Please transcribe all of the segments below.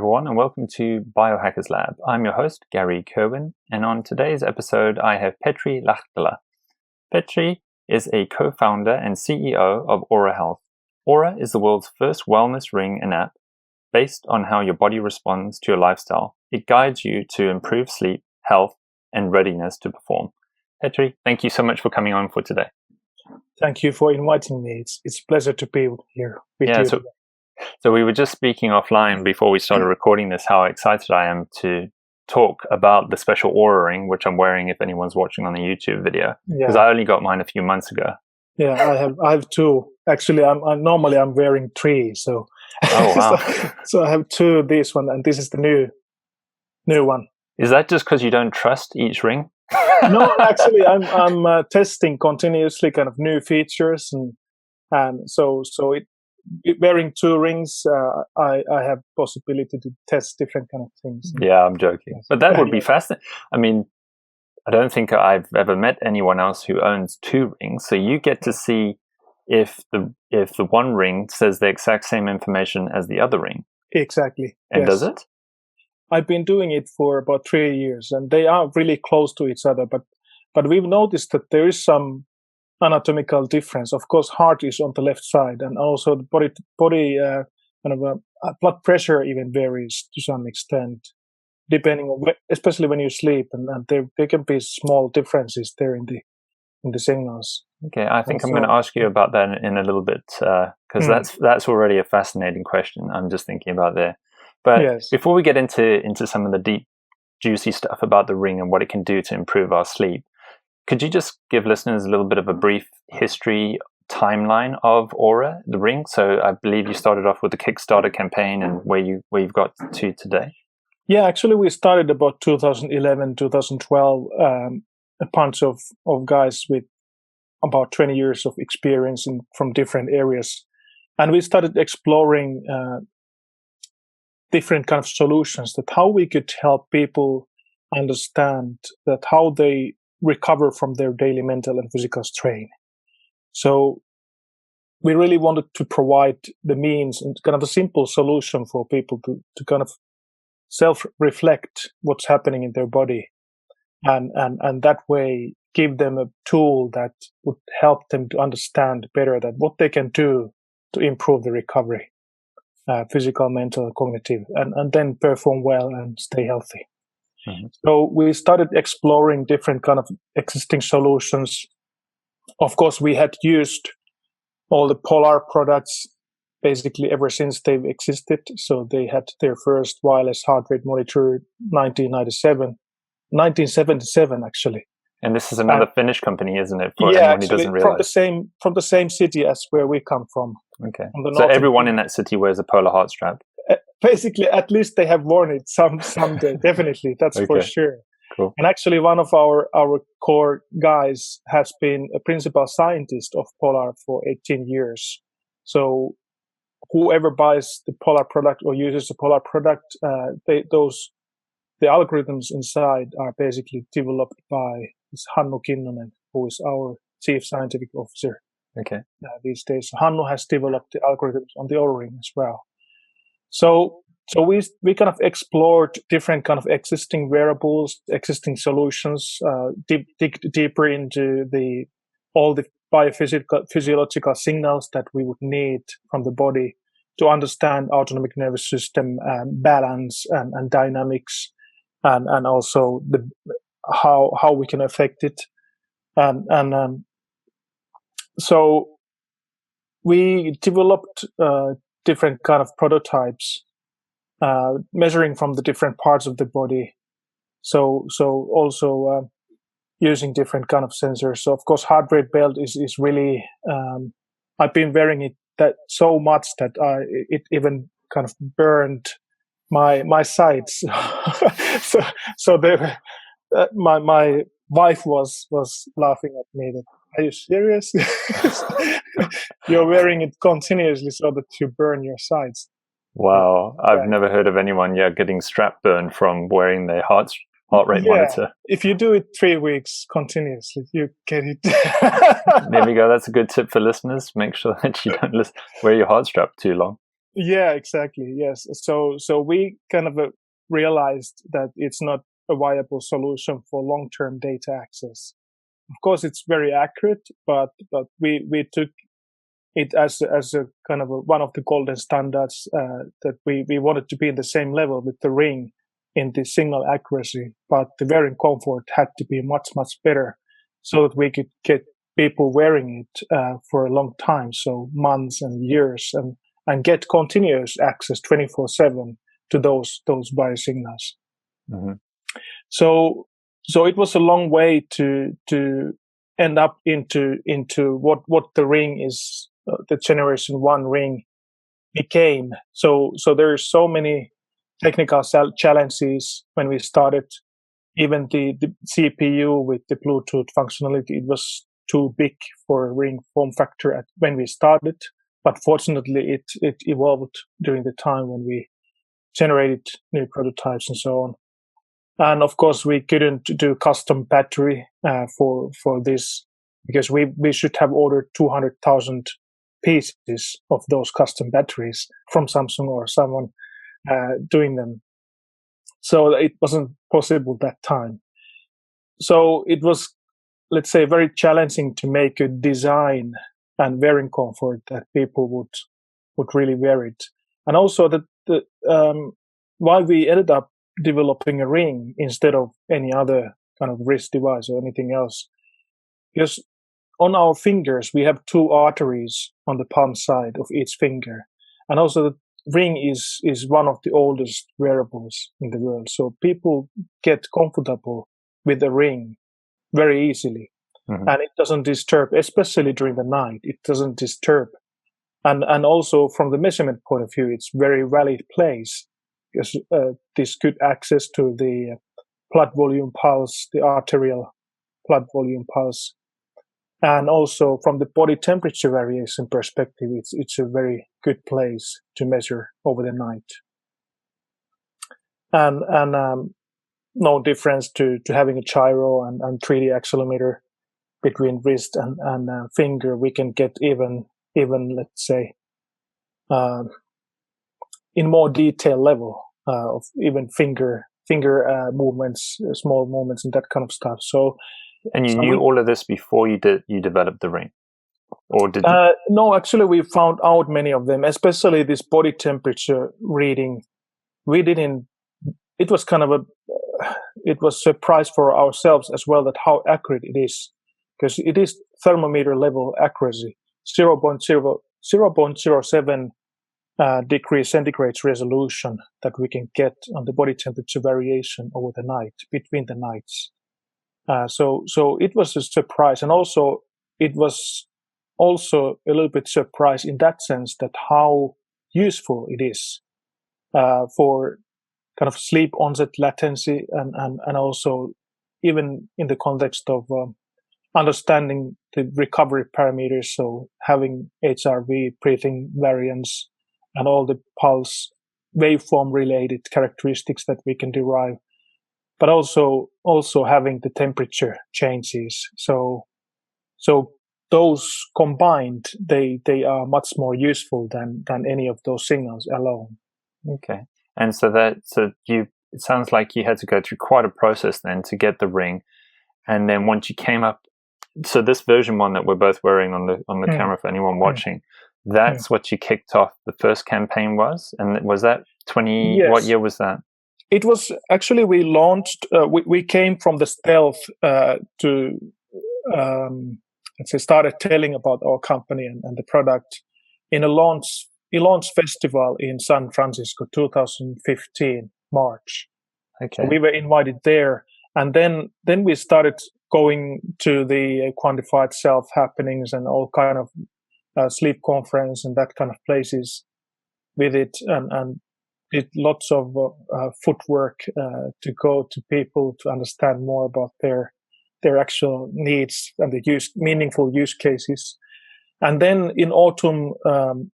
everyone, and welcome to Biohackers Lab. I'm your host, Gary Kerwin, and on today's episode, I have Petteri Lahtela. Petteri is a co-founder and CEO of OURA Health. OURA is the world's first wellness ring and app based on how your body responds to your lifestyle. It guides you to improve sleep, health, and readiness to perform. Petteri, thank you so much for coming on for today. Thank you for inviting me. It's a pleasure to be here with you. So we were just speaking offline before we started recording this, how excited I am to talk about the special OURA ring, which I'm wearing if anyone's watching on the YouTube video, because I only got mine a few months ago. Yeah, I have two. Actually, I'm normally wearing three. So, oh wow! so I have two of this one, and this is the new one. Is that just because you don't trust each ring? No, actually, I'm testing continuously kind of new features, and so wearing two rings, I have possibility to test different kind of things. Yeah, I'm joking, but that would be fascinating. I mean, I don't think I've ever met anyone else who owns two rings, so you get to see if the one ring says the exact same information as the other ring. Exactly. And does it? I've been doing it for about 3 years, and they are really close to each other. But we've noticed that there is some anatomical difference. Of course, heart is on the left side, and also the body blood pressure even varies to some extent, depending on especially when you sleep, and there can be small differences there in the signals. Okay, I think I'm going to ask you about that in a little bit, because that's already a fascinating question. I'm just thinking about there. But before we get into some of the deep, juicy stuff about the ring and what it can do to improve our sleep, could you just give listeners a little bit of a brief history timeline of OURA, the ring? So I believe you started off with the Kickstarter campaign and where you've got to today. Yeah, actually we started about 2011, 2012, a bunch of guys with about 20 years of experience from different areas. And we started exploring different kind of solutions, that how we could help people understand that how they recover from their daily mental and physical strain. So we really wanted to provide the means and kind of a simple solution for people to kind of self-reflect what's happening in their body, and that way give them a tool that would help them to understand better that what they can do to improve the recovery, physical, mental, cognitive, and then perform well and stay healthy. Mm-hmm. So we started exploring different kind of existing solutions. Of course, we had used all the Polar products basically ever since they've existed. So they had their first wireless heart rate monitor 1977 actually. And this is another Finnish company, isn't it? For anyone who doesn't realize. From the same city as where we come from. Okay. So everyone in that city wears a Polar heart strap. Basically, at least they have worn it someday. Definitely, that's for sure. Cool. And actually, one of our core guys has been a principal scientist of Polar for 18 years. So whoever buys the Polar product or uses the Polar product, the algorithms inside are basically developed by this Hannu Kinnunen, who is our chief scientific officer. Okay. These days, Hannu has developed the algorithms on the OURA ring as well. So we kind of explored different kind of existing wearables, existing solutions, dig deeper into all the physiological signals that we would need from the body to understand autonomic nervous system balance and dynamics, and also how we can affect it, so we developed different kind of prototypes, measuring from the different parts of the body. So also using different kind of sensors. So of course, heart rate belt is really. I've been wearing it so much that it even kind of burned my sides. so there, my wife was laughing at me that, are you serious? You're wearing it continuously so that you burn your sides. Wow. I've never heard of anyone getting strap burn from wearing their heart rate monitor. If you do it 3 weeks continuously, you get it. There we go. That's a good tip for listeners. Make sure that you don't wear your heart strap too long. Yeah, exactly. Yes. So we kind of realized that it's not a viable solution for long-term data access. Of course, it's very accurate, but we took it as a kind of one of the golden standards that we wanted to be in the same level with the ring in the signal accuracy, but the wearing comfort had to be much better, so that we could get people wearing it for a long time, so months and years, and get continuous access 24/7 to those biosignals. Mm-hmm. So it was a long way to end up into what the ring is, the generation 1 ring became. So there's so many technical challenges when we started. Even the CPU with the Bluetooth functionality, it was too big for a ring form factor when we started. But fortunately, it evolved during the time when we generated new prototypes and so on. And of course, we couldn't do custom battery for this, because we should have ordered 200,000 pieces of those custom batteries from Samsung or someone doing them. So it wasn't possible that time. So it was, let's say, very challenging to make a design and wearing comfort that people would really wear it. And also that why we ended up developing a ring instead of any other kind of wrist device or anything else, because on our fingers we have 2 arteries on the palm side of each finger, and also the ring is one of the oldest wearables in the world, so people get comfortable with the ring very easily. Mm-hmm. And it doesn't disturb, especially during the night. It doesn't disturb, and also from the measurement point of view, it's very valid place, because this good access to the blood volume pulse, the arterial blood volume pulse, and also from the body temperature variation perspective, it's a very good place to measure over the night. And no difference to having a gyro and 3D accelerometer between wrist and finger. We can get even let's say in more detail level of even finger movements, small movements, and that kind of stuff. And you knew all of this before you developed the ring, or did you? No, actually, we found out many of them, especially this body temperature reading. We didn't. It was kind of it was a surprise for ourselves as well, that how accurate it is, because it is thermometer level accuracy, 0.07 degrees centigrade resolution that we can get on the body temperature variation over the night, between the nights. So it was a surprise, and also it was also a little bit surprise in that sense that how useful it is for kind of sleep onset latency, and also even in the context of understanding the recovery parameters, so having HRV, breathing variance, and all the pulse waveform related characteristics that we can derive, but also having the temperature changes. So those combined, they are much more useful than any of those signals alone. Okay. And it sounds like you had to go through quite a process then to get the ring. And then once you came up, so this version 1 that we're both wearing on the camera for anyone watching, that's what you kicked off the first campaign was? And was that 20, yes. What year was that? It was actually, we launched, we came from the stealth to, let's say, started telling about our company and the product in a launch festival in San Francisco, 2015, March. Okay. So we were invited there. And then we started going to the quantified self happenings and all kind of sleep conference and that kind of places with it, and did lots of footwork to go to people to understand more about their actual needs and the meaningful use cases. And then in autumn,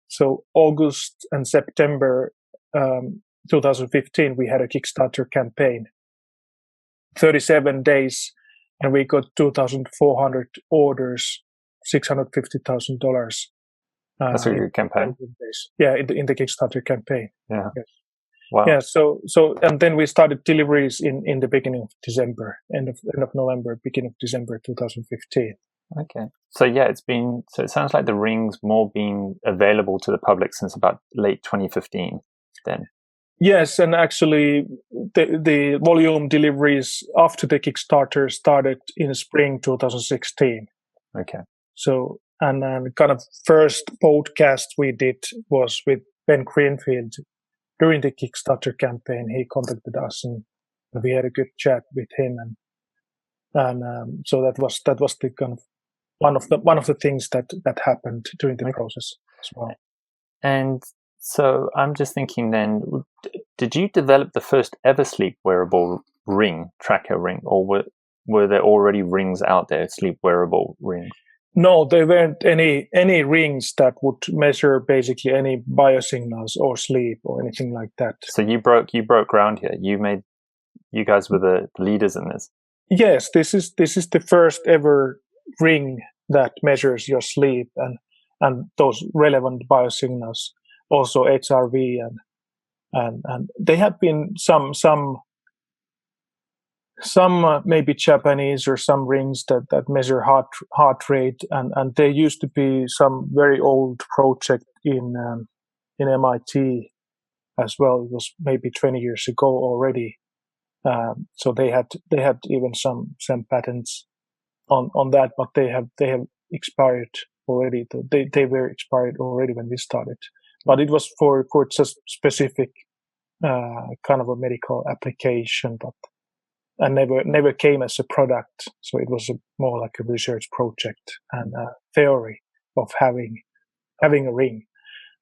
so August and September 2015, we had a Kickstarter campaign, 37 days, and we got 2,400 orders, $650,000. That's a good campaign. Yeah, in the Kickstarter campaign. Yeah. Yes. Wow. Yeah. So and then we started deliveries in the beginning of December, end of November, beginning of December 2015. Okay. So yeah, it sounds like the ring's more been available to the public since about late 2015 then. Yes, and actually the volume deliveries after the Kickstarter started in spring 2016. Okay. So, and then kind of first podcast we did was with Ben Greenfield during the Kickstarter campaign. He contacted us and we had a good chat with him, and so that was the kind of one of the things that happened during the process as well. And so I'm just thinking then, did you develop the first ever sleep wearable tracker ring, or were there already rings out there, sleep wearable rings? No, there weren't any rings that would measure basically any biosignals or sleep or anything like that. So you broke ground here. You guys were the leaders in this. Yes, this is the first ever ring that measures your sleep and those relevant biosignals, also HRV and there have been some maybe Japanese or some rings that measure heart rate, and there used to be some very old project in MIT as well. It was maybe 20 years ago already. So they had even some patents on that, but they have expired already. They were expired already when we started, but it was for just specific kind of a medical application, and never came as a product. So it was more like a research project and a theory of having a ring.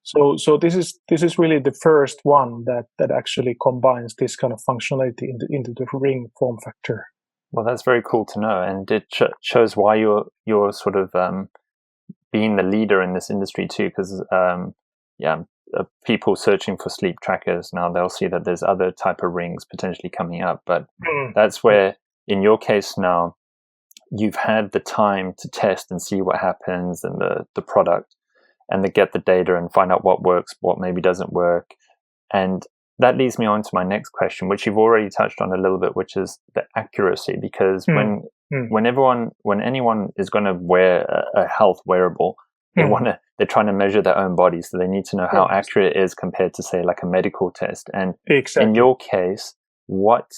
So this is really the first one that actually combines this kind of functionality into the ring form factor. Well, that's very cool to know, and it shows why you're sort of being the leader in this industry too. Because people searching for sleep trackers now, they'll see that there's other type of rings potentially coming up, but that's where, in your case now, you've had the time to test and see what happens and the product, and to get the data and find out what works, what maybe doesn't work. And that leads me on to my next question, which you've already touched on a little bit, which is the accuracy. Because when anyone is going to wear a health wearable, they're trying to measure their own body, so they need to know how accurate it is compared to, say, like a medical test. And in your case, what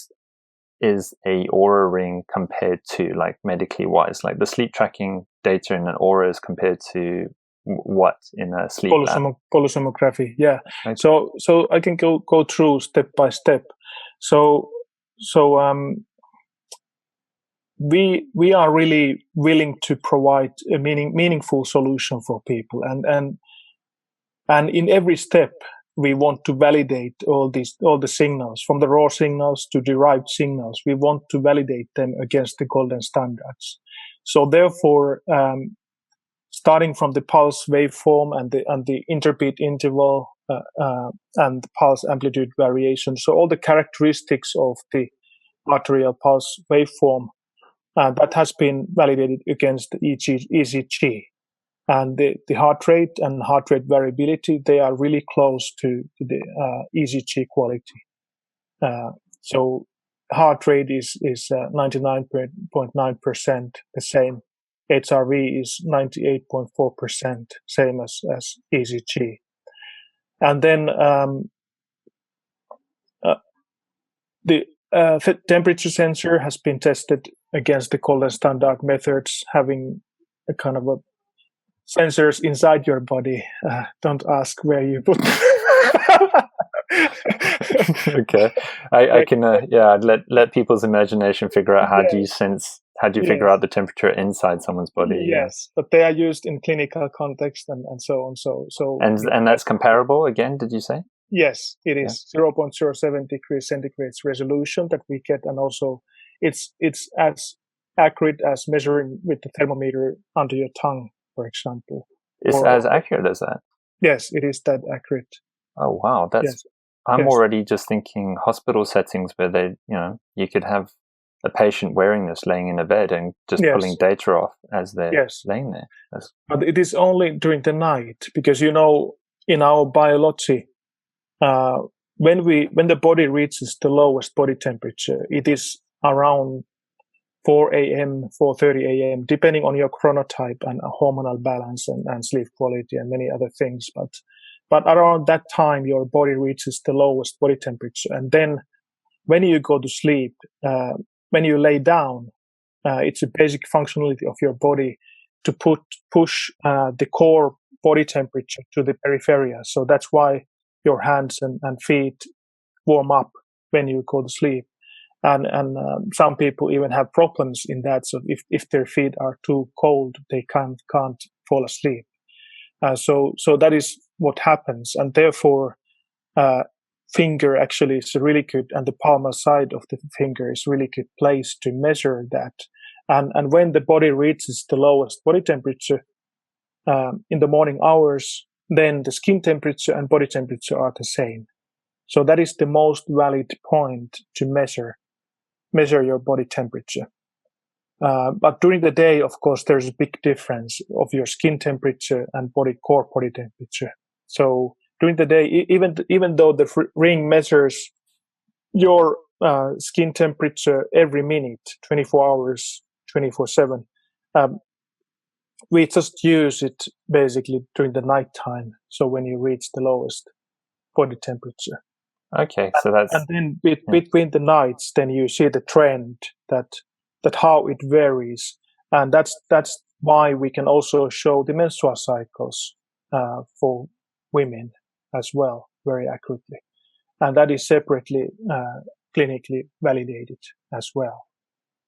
is a Oura ring compared to, like, medically wise? Like the sleep tracking data in an Oura is compared to what in a sleep lab? Polysomnography, yeah. Right. So I can go through step by step. So we are really willing to provide a meaningful solution for people, and in every step we want to validate all the signals, from the raw signals to derived signals. We want to validate them against the golden standards. So therefore, starting from the pulse waveform and the interbeat interval and the pulse amplitude variation, so all the characteristics of the arterial pulse waveform, that has been validated against the ECG. And the heart rate and heart rate variability, they are really close to the ECG quality. So heart rate is 99.9% the same. HRV is 98.4%, same as ECG. And then the temperature sensor has been tested against the golden standard methods, having a kind of a sensors inside your body. Don't ask where you put them. Okay, I can let people's imagination figure out how do you figure out the temperature inside someone's body. Yes, but they are used in clinical context and so on. So and that's comparable again, did you say? Yes, it is 0.07 degrees centigrade resolution that we get, and also it's as accurate as measuring with the thermometer under your tongue, for example. It's as accurate as that? Yes, it is that accurate. Oh wow, I'm already just thinking hospital settings where you could have a patient wearing this, laying in a bed and just pulling data off as they're laying there. But it is only during the night, because in our biology, when the body reaches the lowest body temperature, it is around 4 a.m., 4:30 a.m., depending on your chronotype and hormonal balance and sleep quality and many other things. But around that time, your body reaches the lowest body temperature. And then when you go to sleep, when you lay down, it's a basic functionality of your body to push the core body temperature to the peripheria. So that's why your hands and feet warm up when you go to sleep. And some people even have problems in that. So if their feet are too cold, they can't fall asleep. So that is what happens. And therefore, finger actually is really good, and the palmar side of the finger is really good place to measure that. And when the body reaches the lowest body temperature in the morning hours, then the skin temperature and body temperature are the same. So that is the most valid point to measure your body temperature. But during the day, of course, there's a big difference of your skin temperature and core body temperature. So during the day, even though the ring measures your skin temperature every minute, 24 hours, 24/7, we just use it basically during the nighttime. So when you reach the lowest body temperature. Okay, so that's... And then between the nights, then you see the trend that how it varies. And that's why we can also show the menstrual cycles for women as well, very accurately. And that is separately clinically validated as well.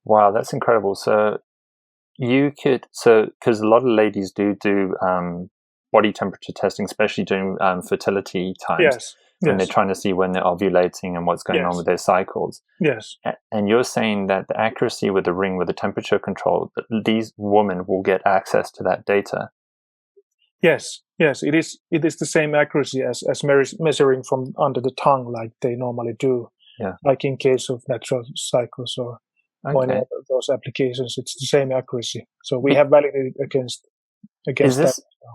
Wow, that's incredible. So because a lot of ladies do body temperature testing, especially during fertility times, when they're trying to see when they're ovulating and what's going on with their cycles. Yes. And you're saying that the accuracy with the ring, with the temperature control, that these women will get access to that data. Yes, it is the same accuracy as measuring from under the tongue, like they normally do. Yeah. Like in case of natural cycles or any of those applications, it's the same accuracy. So we have validated against that.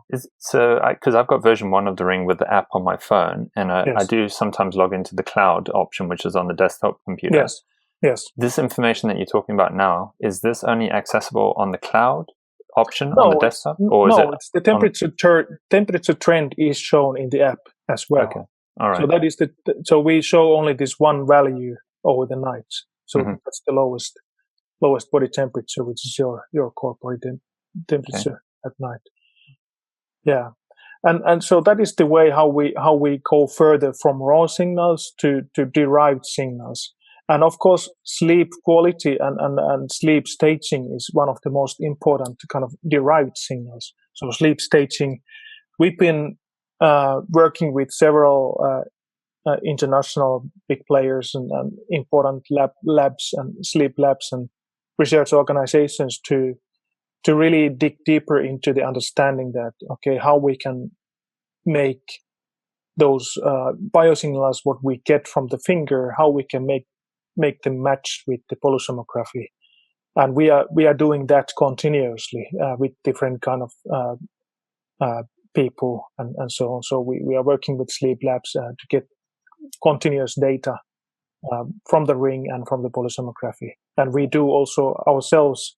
Because I've got version 1 of the ring with the app on my phone, and I do sometimes log into the cloud option, which is on the desktop computer. Yes. This information that you're talking about now, is this only accessible on the cloud option on the desktop? Or it's the temperature trend is shown in the app as well. Okay. All right. So that is so we show only this one value over the night. So that's the lowest body temperature, which is your core body temperature at night. Yeah. And so that is the way how we go further from raw signals to derived signals. And of course, sleep quality and sleep staging is one of the most important kind of derived signals. So sleep staging, we've been working with several international big players and important labs and sleep labs and research organizations to really dig deeper into the understanding that, how we can make those biosignals, what we get from the finger, how we can make them match with the polysomnography. And we are doing that continuously with different kind of people and so on. So we are working with sleep labs to get continuous data from the ring and from the polysomnography. And we do also ourselves.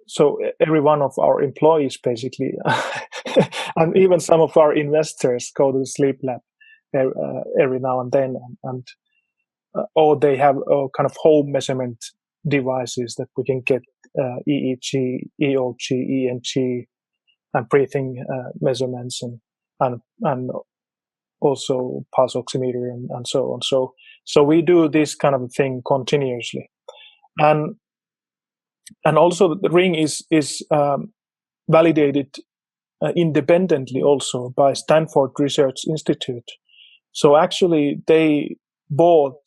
So every one of our employees basically, and even some of our investors go to the sleep lab every now and then, and or they have kind of home measurement devices that we can get EEG, EOG, ENG, and breathing measurements and also pulse oximeter and so on. So we do this kind of thing continuously, and also the ring is validated independently also by Stanford Research Institute. So actually they bought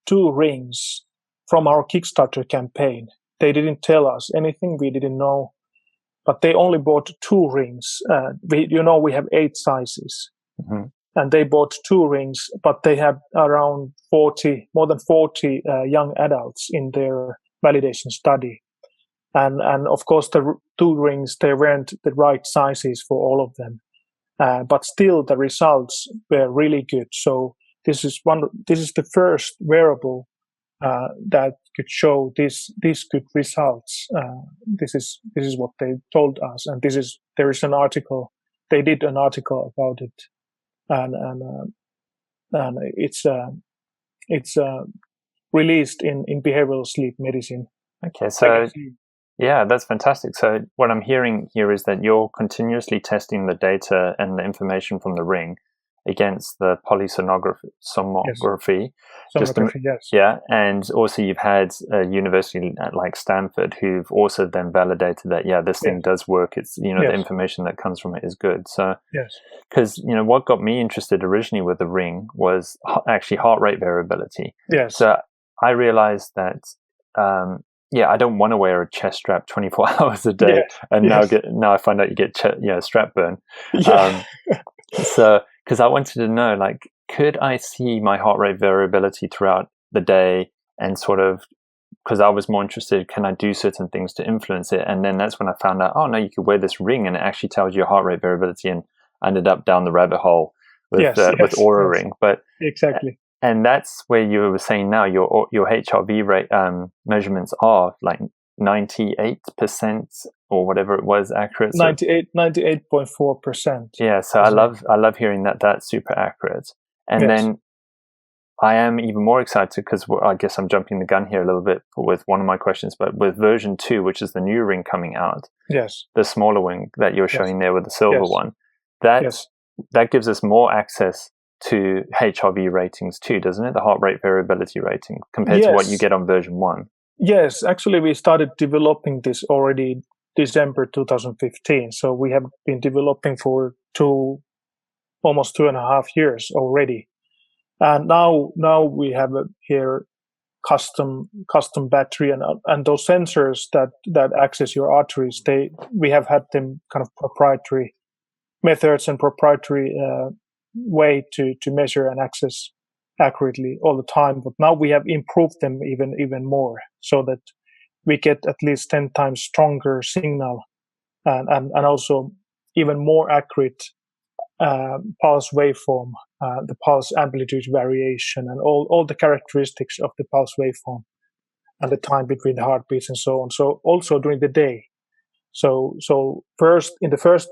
2 rings from our Kickstarter campaign. They didn't tell us anything, we didn't know, but they only bought 2 rings. We have 8 sizes. and they bought 2 rings, but they had around more than 40 young adults in their validation study. And of course, the 2 rings, they weren't the right sizes for all of them. But still, the results were really good. So this is the first wearable that could show these good results. This is what they told us, and there is an article. They did an article about it, and it's released in Behavioral Sleep Medicine. Okay, so yeah, that's fantastic. So what I'm hearing here is that you're continuously testing the data and the information from the ring against the polysomnography. Yes. Yeah, and also you've had a university like Stanford who've also then validated that this thing does work. It's the information that comes from it is good. So because what got me interested originally with the ring was actually heart rate variability. Yes. So I realized that I don't want to wear a chest strap 24 hours a day, and now I find out you get strap burn. So because I wanted to know, like, could I see my heart rate variability throughout the day, and sort of, because I was more interested, can I do certain things to influence it? And then that's when I found out, oh no, you could wear this ring and it actually tells you your heart rate variability, and I ended up down the rabbit hole with OURA ring. But exactly. And that's where you were saying now your HRV rate measurements are like 98% or whatever it was accurate. 98.4%. Yeah, so I love hearing that that's super accurate. And then I am even more excited because I guess I'm jumping the gun here a little bit with one of my questions, but with version 2, which is the new ring coming out, the smaller wing that you're showing there with the silver one, that gives us more access to HRV ratings too, doesn't it? The heart rate variability rating compared to what you get on version 1. Yes, actually we started developing this already December 2015. So we have been developing for almost 2.5 years already. And now we have here custom battery and those sensors that access your arteries. We have had them kind of proprietary methods and proprietary way to measure and access accurately all the time. But now we have improved them even more, so that we get at least 10 times stronger signal and also even more accurate pulse waveform, the pulse amplitude variation, and all the characteristics of the pulse waveform, and the time between the heartbeats and so on. So also during the day. So in the first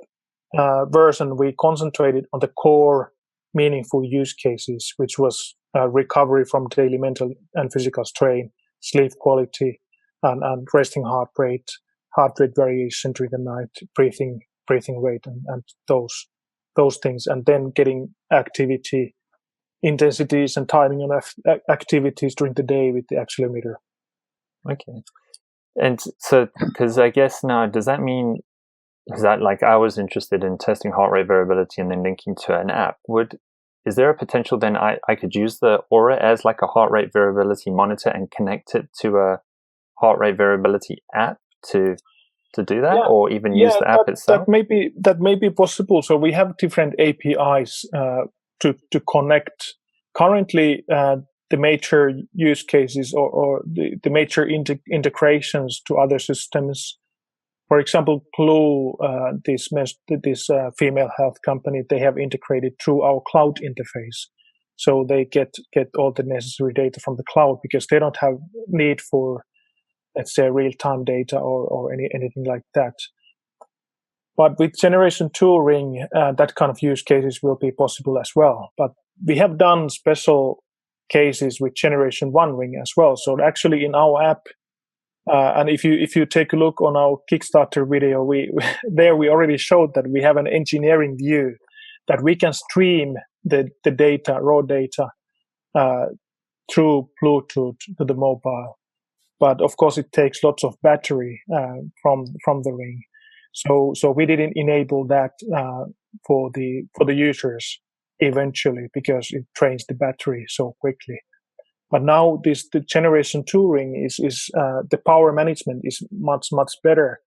version, we concentrated on the core meaningful use cases, which was recovery from daily mental and physical strain, sleep quality, and resting heart rate variation during the night, breathing rate, and those things, and then getting activity intensities and timing on activities during the day with the accelerometer. Okay. And so, because I guess now, does that mean, is that like I was interested in testing heart rate variability and then linking to an app? Is there a potential then I could use the OURA as like a heart rate variability monitor and connect it to a heart rate variability app to do that, or even use the app itself? That may be possible. So we have different APIs to connect. Currently, the major use cases or the major integrations to other systems. For example, Clue, this female health company, they have integrated through our cloud interface. So they get all the necessary data from the cloud because they don't have need for, let's say, real-time data or anything like that. But with Generation 2 ring, that kind of use cases will be possible as well. But we have done special cases with Generation 1 ring as well. So actually in our app, and if you take a look on our Kickstarter video, we already showed that we have an engineering view that we can stream the data, raw data, through Bluetooth to the mobile. But of course, it takes lots of battery from the ring. So we didn't enable that for the users eventually because it drains the battery so quickly. But now the Generation 2 ring is the power management is much better.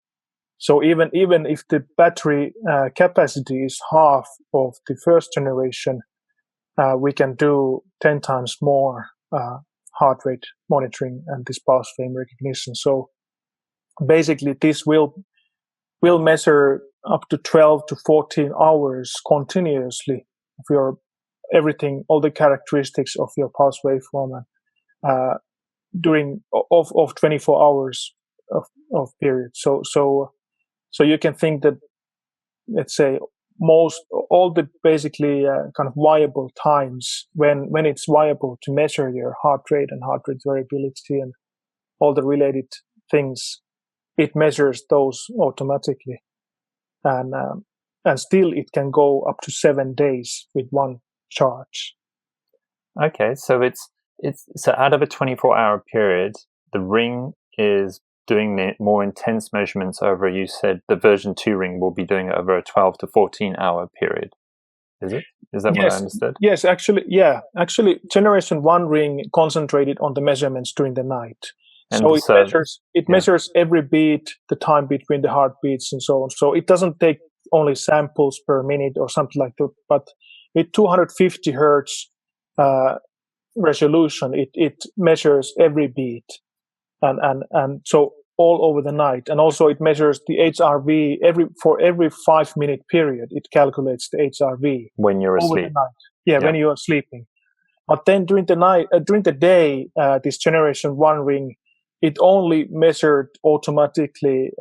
So even if the battery capacity is half of the first generation, we can do 10 times more heart rate monitoring and this pulse frame recognition. So basically, this will measure up to 12 to 14 hours continuously of your everything, all the characteristics of your pulse waveform during 24 hours of period. So you can think that, let's say, all the basically kind of viable times when it's viable to measure your heart rate and heart rate variability and all the related things, it measures those automatically, and still it can go up to 7 days with one charge. Okay, so it's so out of a 24-hour period, the ring is doing the more intense measurements over, you said the version 2 ring will be doing it over a 12 to 14-hour period. Is it? Is that what I understood? Yes, actually, yeah. Actually, generation 1 ring concentrated on the measurements during the night. And so it measures every beat, the time between the heartbeats and so on. So it doesn't take only samples per minute or something like that, but with 250 hertz resolution, it measures every beat and so all over the night. And also it measures the HRV for every 5-minute period. It calculates the HRV when you're asleep. When you are sleeping. But then during the day, this generation 1 ring, it only measured automatically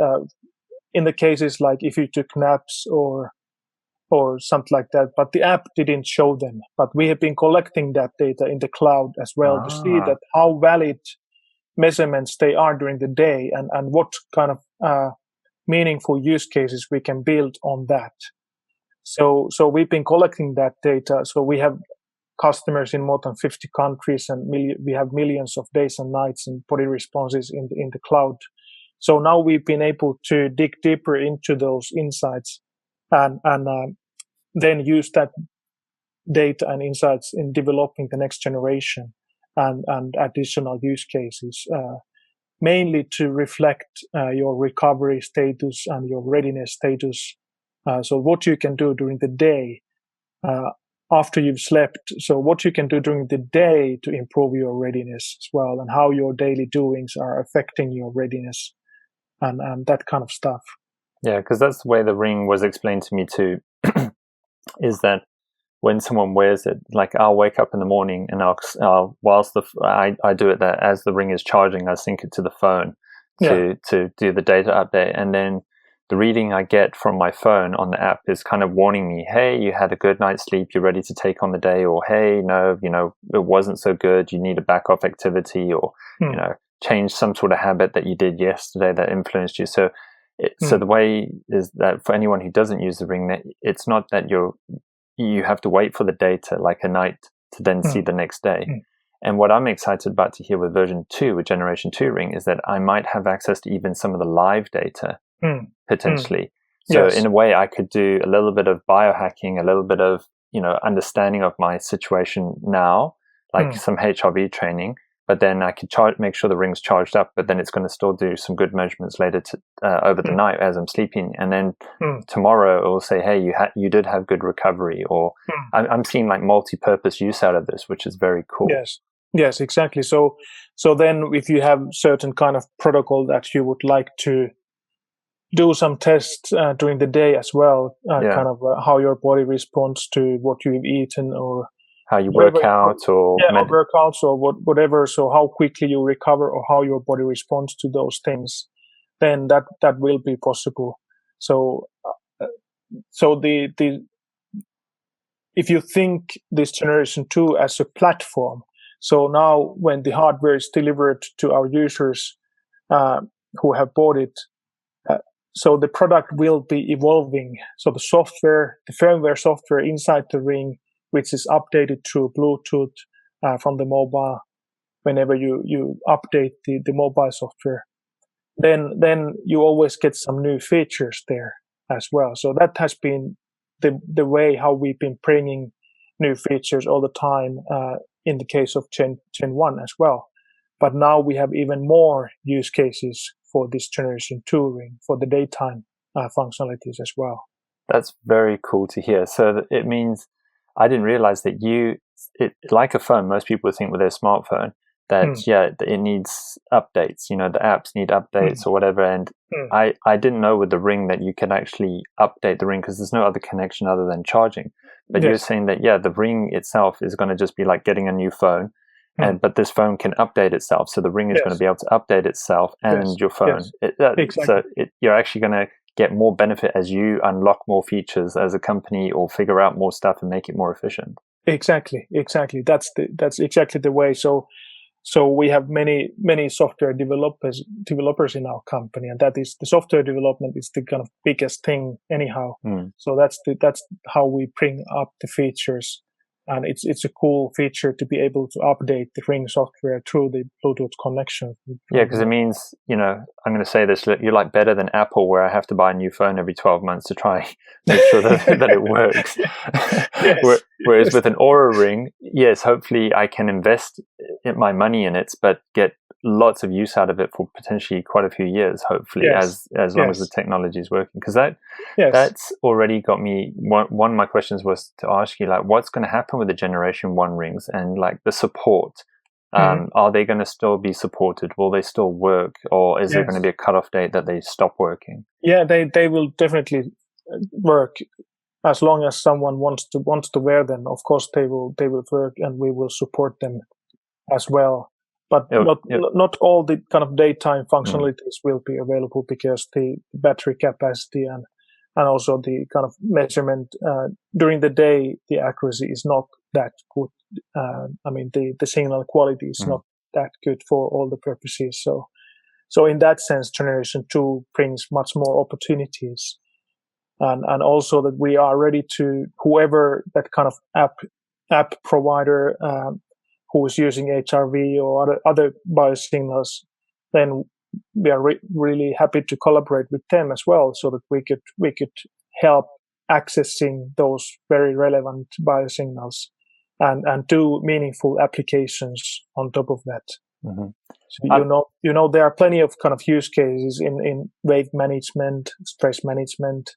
in the cases like if you took naps or something like that. But the app didn't show them. But we have been collecting that data in the cloud as well to see that how valid measurements they are during the day and what kind of meaningful use cases we can build on that. So we've been collecting that data. So we have customers in more than 50 countries, and we have millions of days and nights and body responses in the cloud. So now we've been able to dig deeper into those insights and then use that data and insights in developing the next generation and additional use cases, mainly to reflect your recovery status and your readiness status. So what you can do during the day after you've slept. So what you can do during the day to improve your readiness as well, and how your daily doings are affecting your readiness and that kind of stuff. Yeah, because that's the way the ring was explained to me too, is that when someone wears it, like I'll wake up in the morning and I'll whilst I do it that as the ring is charging, I sync it to the phone to do the data update, and then the reading I get from my phone on the app is kind of warning me, hey, you had a good night's sleep, you're ready to take on the day, or hey, no, it wasn't so good, you need to back off activity, or change some sort of habit that you did yesterday that influenced you. So so the way is that for anyone who doesn't use the ring, that it's not that you have to wait for the data like a night to then see the next day. And what I'm excited about to hear with version 2, with generation 2 ring, is that I might have access to even some of the live data potentially. So in a way, I could do a little bit of biohacking, a little bit of understanding of my situation now, like some HRV training. But then I could make sure the ring's charged up. But then it's going to still do some good measurements later over the night as I'm sleeping. And then tomorrow it will say, hey, you did have good recovery. Or I'm seeing like multi-purpose use out of this, which is very cool. Yes, exactly. So then if you have certain kind of protocol that you would like to do some tests during the day as well, kind of how your body responds to what you've eaten, or how you work out, or workouts, or whatever. So how quickly you recover, or how your body responds to those things, then that will be possible. So the if you think this generation 2 as a platform, so now when the hardware is delivered to our users who have bought it, so the product will be evolving. So the firmware software inside the ring, which is updated through Bluetooth from the mobile, whenever you update the mobile software, then you always get some new features there as well. So that has been the way how we've been bringing new features all the time in the case of Gen 1 as well. But now we have even more use cases for this generation 2 ring for the daytime functionalities as well. That's very cool to hear. So it means I didn't realize that it like a phone. Most people think with their smartphone that it needs updates. The apps need updates or whatever. And I didn't know with the ring that you can actually update the ring because there's no other connection other than charging. But you're saying that the ring itself is going to just be like getting a new phone, but this phone can update itself. So the ring is going to be able to update itself and your phone. Exactly. So you're actually going to get more benefit as you unlock more features as a company or figure out more stuff and make it more efficient. Exactly. That's exactly the way. So we have many software developers in our company, and that is the software development is the kind of biggest thing anyhow. So that's how we bring up the features, and it's a cool feature to be able to update the Ring software through the Bluetooth connection. Yeah, because it means I'm going to say this: you're like better than Apple, where I have to buy a new phone every 12 months to try make sure that it works. Whereas with an Oura Ring, yes, hopefully I can invest my money in it, but get lots of use out of it for potentially quite a few years, hopefully, as long as the technology is working. Because that's already got me. One of my questions was to ask you, like, what's going to happen with the Generation 1 rings and like the support? Are they going to still be supported? Will they still work, or is there going to be a cutoff date that they stop working? Yeah, they will definitely work as long as someone wants to wear them. Of course, they will work, and we will support them as well. But not all the kind of daytime functionalities will be available because the battery capacity and also the kind of measurement during the day, the accuracy is not that good. The signal quality is not that good for all the purposes. So in that sense, Generation 2 brings much more opportunities. And also that we are ready to, whoever that kind of app provider who is using HRV or other biosignals, then we are really happy to collaborate with them as well, so that we could help accessing those very relevant biosignals and do meaningful applications on top of that. So there are plenty of kind of use cases in weight management, stress management,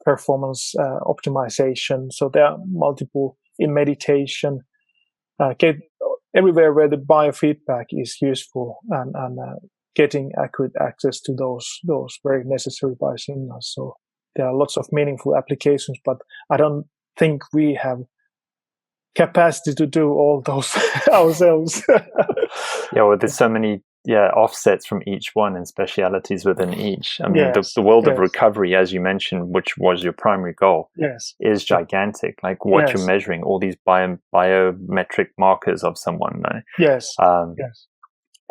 performance optimization. So there are multiple in meditation. Everywhere where the biofeedback is useful and getting accurate access to those very necessary biosignals. So there are lots of meaningful applications, but I don't think we have capacity to do all those ourselves. There's so many offsets from each one and specialities within each. I mean, the world of recovery, as you mentioned, which was your primary goal, is gigantic. Like what you're measuring, all these biometric markers of someone.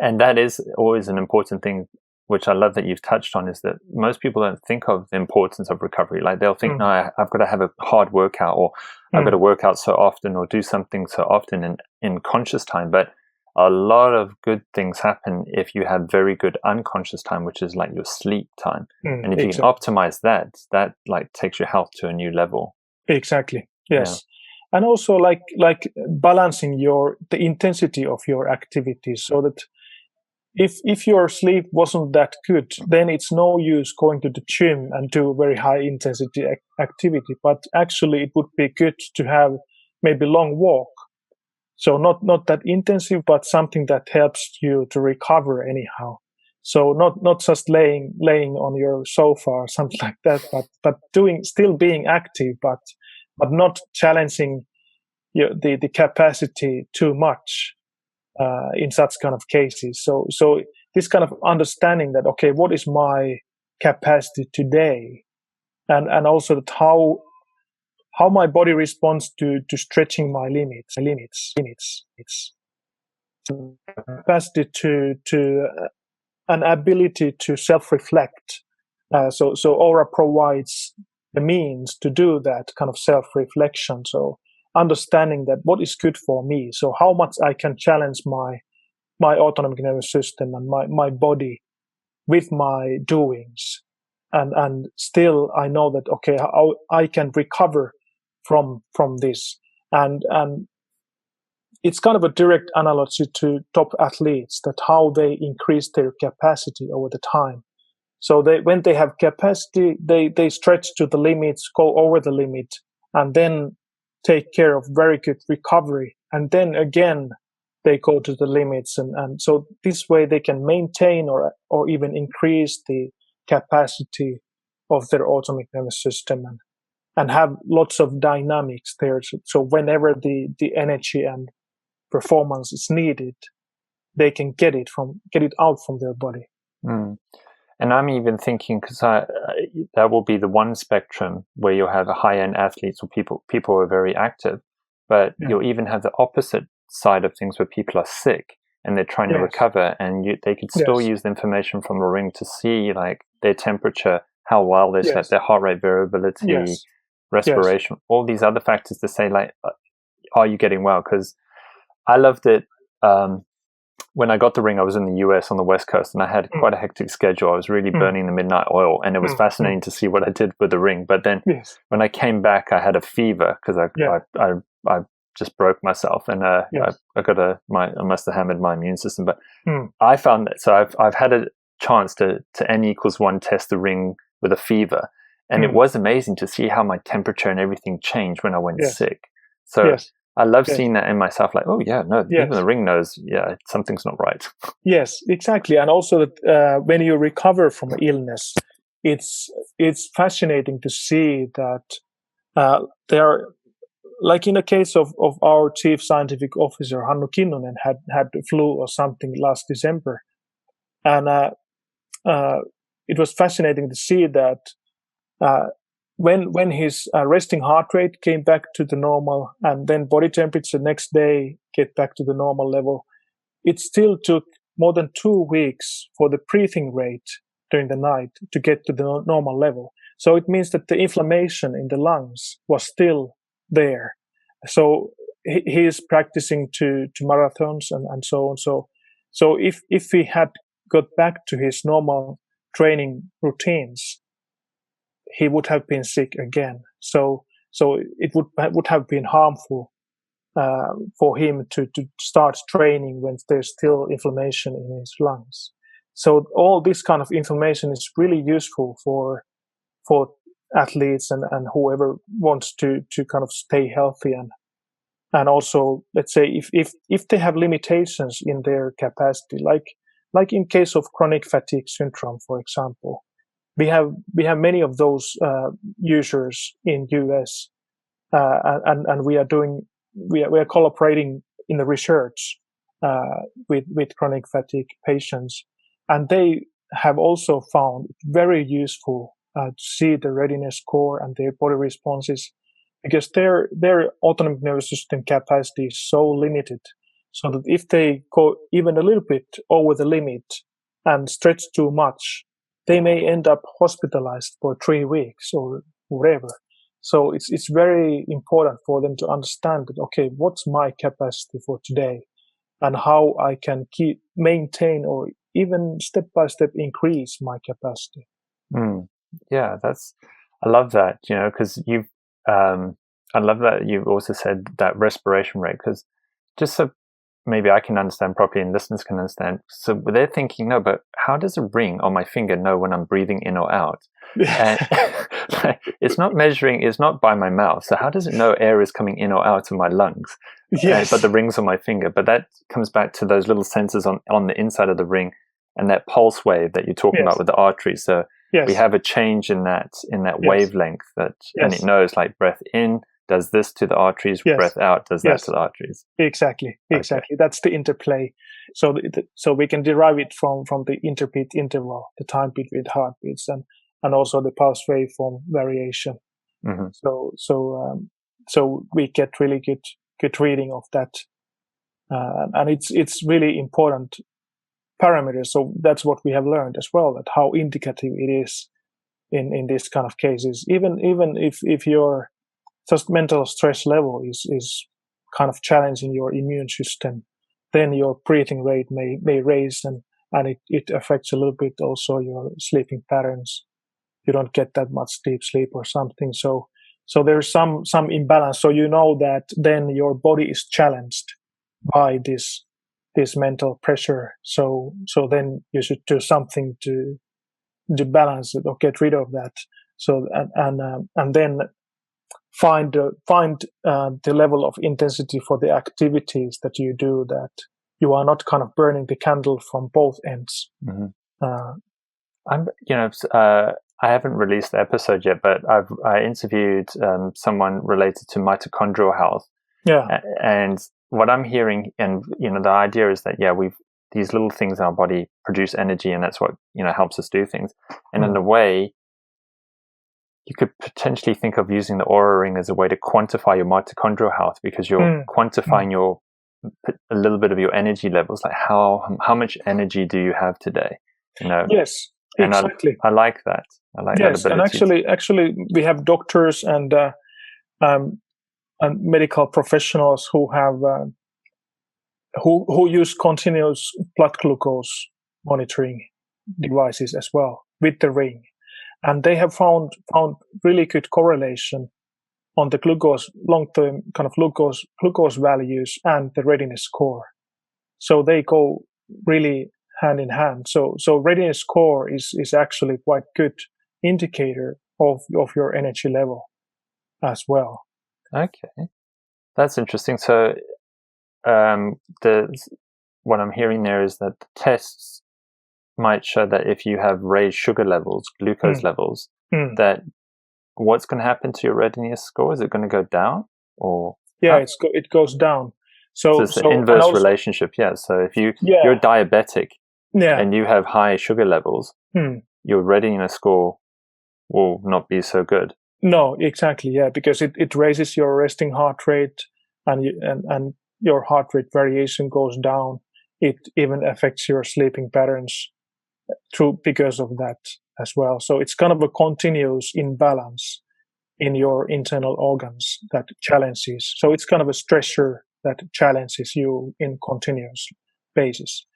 And that is always an important thing, which I love that you've touched on, is that most people don't think of the importance of recovery. Like they'll think, no, I've got to have a hard workout, or I've got to work out so often, or do something so often in conscious time. But a lot of good things happen if you have very good unconscious time, which is like your sleep time. And if you can optimize that like takes your health to a new level. Exactly. Yes. Yeah. And also like balancing the intensity of your activities, so that if your sleep wasn't that good, then it's no use going to the gym and do very high intensity activity. But actually it would be good to have maybe long walk. So not that intensive, but something that helps you to recover anyhow. So not just laying on your sofa or something like that, but still being active, but not challenging the capacity too much in such kind of cases. So this kind of understanding that, okay, what is my capacity today, and also that how my body responds to stretching my limits. It's capacity to an ability to self-reflect. So OURA provides the means to do that kind of self-reflection. So understanding that what is good for me. So how much I can challenge my autonomic nervous system and my body with my doings. And still I know that, okay, how I can recover from this. And it's kind of a direct analogy to top athletes, that how they increase their capacity over the time. So when they have capacity, they stretch to the limits, go over the limit, and then take care of very good recovery, and then again they go to the limits, and so this way they can maintain or even increase the capacity of their autonomic nervous system and have lots of dynamics there. So whenever the energy and performance is needed, they can get it out from their body. Mm. And I'm even thinking, because that will be the one spectrum where you'll have high-end athletes or people who are very active, but you'll even have the opposite side of things where people are sick and they're trying to recover, and they could still use the information from the ring to see like their temperature, how well they slept, their heart rate variability, respiration, all these other factors to say like, are you getting well? Because I loved it. When I got the ring, I was in the US on the West Coast, and I had quite a hectic schedule. I was really burning the midnight oil, and it was fascinating to see what I did with the ring. But then when I came back, I had a fever because I just broke myself, and I must have hammered my immune system. But I found that, so I've had a chance to N=1 test the ring with a fever, and it was amazing to see how my temperature and everything changed when I went sick. So I love seeing that in myself, like, even the ring knows, something's not right. Yes, exactly. And also that when you recover from illness, it's fascinating to see that there are, like in the case of our chief scientific officer, Hannu Kinnunen, had the flu or something last December. And it was fascinating to see that when his resting heart rate came back to the normal, and then body temperature next day get back to the normal level, it still took more than 2 weeks for the breathing rate during the night to get to the normal level. So it means that the inflammation in the lungs was still there. So he is practicing to marathons and so on. So if he had got back to his normal training routines, he would have been sick again. So it would have been harmful for him to start training when there's still inflammation in his lungs. So all this kind of information is really useful for athletes and whoever wants to kind of stay healthy, and also, let's say, if they have limitations in their capacity, like in case of chronic fatigue syndrome, for example. We have many of those users in US, and we are collaborating in the research with chronic fatigue patients, and they have also found it very useful to see the readiness score and their body responses, because their autonomic nervous system capacity is so limited, so that if they go even a little bit over the limit and stretch too much, they may end up hospitalized for 3 weeks or whatever. So it's very important for them to understand that, okay, what's my capacity for today, and how I can maintain or even step by step increase my capacity. Yeah, I love that, because I love that you've also said that respiration rate, because just so maybe I can understand properly and listeners can understand. So they're thinking, no, but how does a ring on my finger know when I'm breathing in or out? And it's not measuring, it's not by my mouth. So how does it know air is coming in or out of my lungs? Yes. But the ring's on my finger. But that comes back to those little sensors on the inside of the ring, and that pulse wave that you're talking about with the arteries. So we have a change in that wavelength and it knows, like, breath in does this to the arteries, breath out does that to the arteries. Exactly. That's the interplay. So we can derive it from the interbeat interval, the time between heartbeats, and also the pulse waveform variation. Mm-hmm. So we get really good reading of that, and it's really important parameters. So that's what we have learned as well, that how indicative it is in this kind of cases. Even if your just mental stress level is kind of challenging your immune system, then your breathing rate may raise, and it affects a little bit also your sleeping patterns. You don't get that much deep sleep or something. So there's some imbalance. So you know that then your body is challenged by this mental pressure. So then you should do something to balance it or get rid of that. So and then find the level of intensity for the activities that you do, that you are not kind of burning the candle from both ends. I haven't released the episode yet, but I interviewed someone related to mitochondrial health. Yeah. And what I'm hearing, and the idea is that these little things in our body produce energy, and that's what helps us do things. And in a way, you could potentially think of using the Oura Ring as a way to quantify your mitochondrial health, because you're quantifying a little bit of your energy levels, like how much energy do you have today? Yes, and exactly. I like that. I like that ability. And actually, we have doctors and medical professionals who have who use continuous blood glucose monitoring devices as well with the ring, and they have found really good correlation on the long-term kind of glucose values and the readiness score. So they go really hand in hand. So readiness score is actually quite good indicator of your energy level as well. Okay, that's interesting. So what I'm hearing there is that the tests might show that if you have raised sugar levels, glucose levels, that what's going to happen to your readiness score? Is it going to go down, or it goes down. So it's an inverse relationship. Yeah. So if you're diabetic and you have high sugar levels, your readiness score will not be so good. No, exactly. Yeah, because it raises your resting heart rate, and your heart rate variation goes down. It even affects your sleeping patterns because of that as well. So it's kind of a continuous imbalance in your internal organs that challenges. So it's kind of a stressor that challenges you in continuous basis.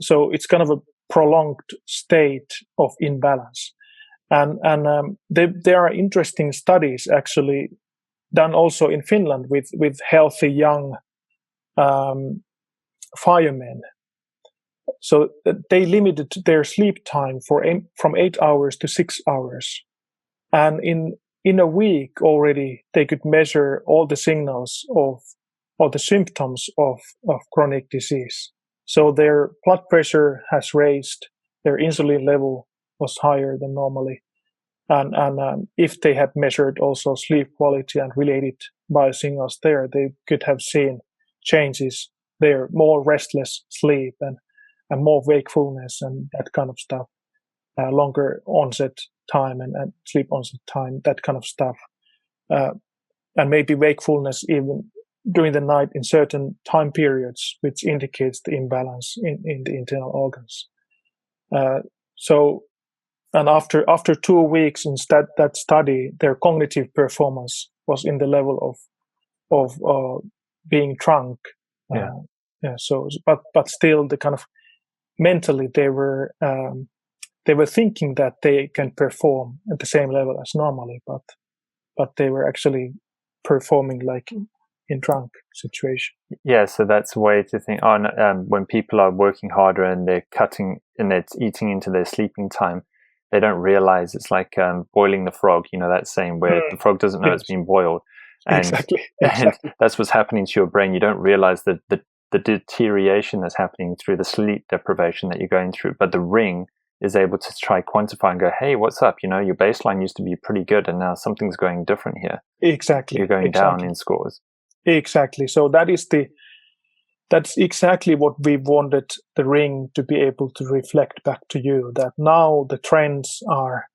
So it's kind of a prolonged state of imbalance. And there are interesting studies actually done also in Finland with healthy young firemen. So they limited their sleep time from 8 hours to 6 hours. And in a week already, they could measure all the signals or the symptoms of chronic disease. So their blood pressure has raised, their insulin level was higher than normally. And if they had measured also sleep quality and related biosignals there, they could have seen changes there, more restless sleep and more wakefulness and that kind of stuff, longer onset time and sleep onset time, that kind of stuff. And maybe wakefulness even during the night in certain time periods, which indicates the imbalance in the internal organs. And after 2 weeks in that study, their cognitive performance was in the level of being drunk. So, but still, the kind of mentally they were thinking that they can perform at the same level as normally, but they were actually performing like in drunk situation. Yeah, so that's a way to think. When people are working harder and they're cutting and they're eating into their sleeping time, they don't realize it's like boiling the frog. That saying where the frog doesn't know it's been boiled. And, exactly. And that's what's happening to your brain. You don't realize that the deterioration that's happening through the sleep deprivation that you're going through. But the ring is able to try quantify and go, hey, what's up? Your baseline used to be pretty good and now something's going different here. Exactly. You're going down in scores. Exactly. So that's exactly what we wanted the ring to be able to reflect back to you, that now the trends are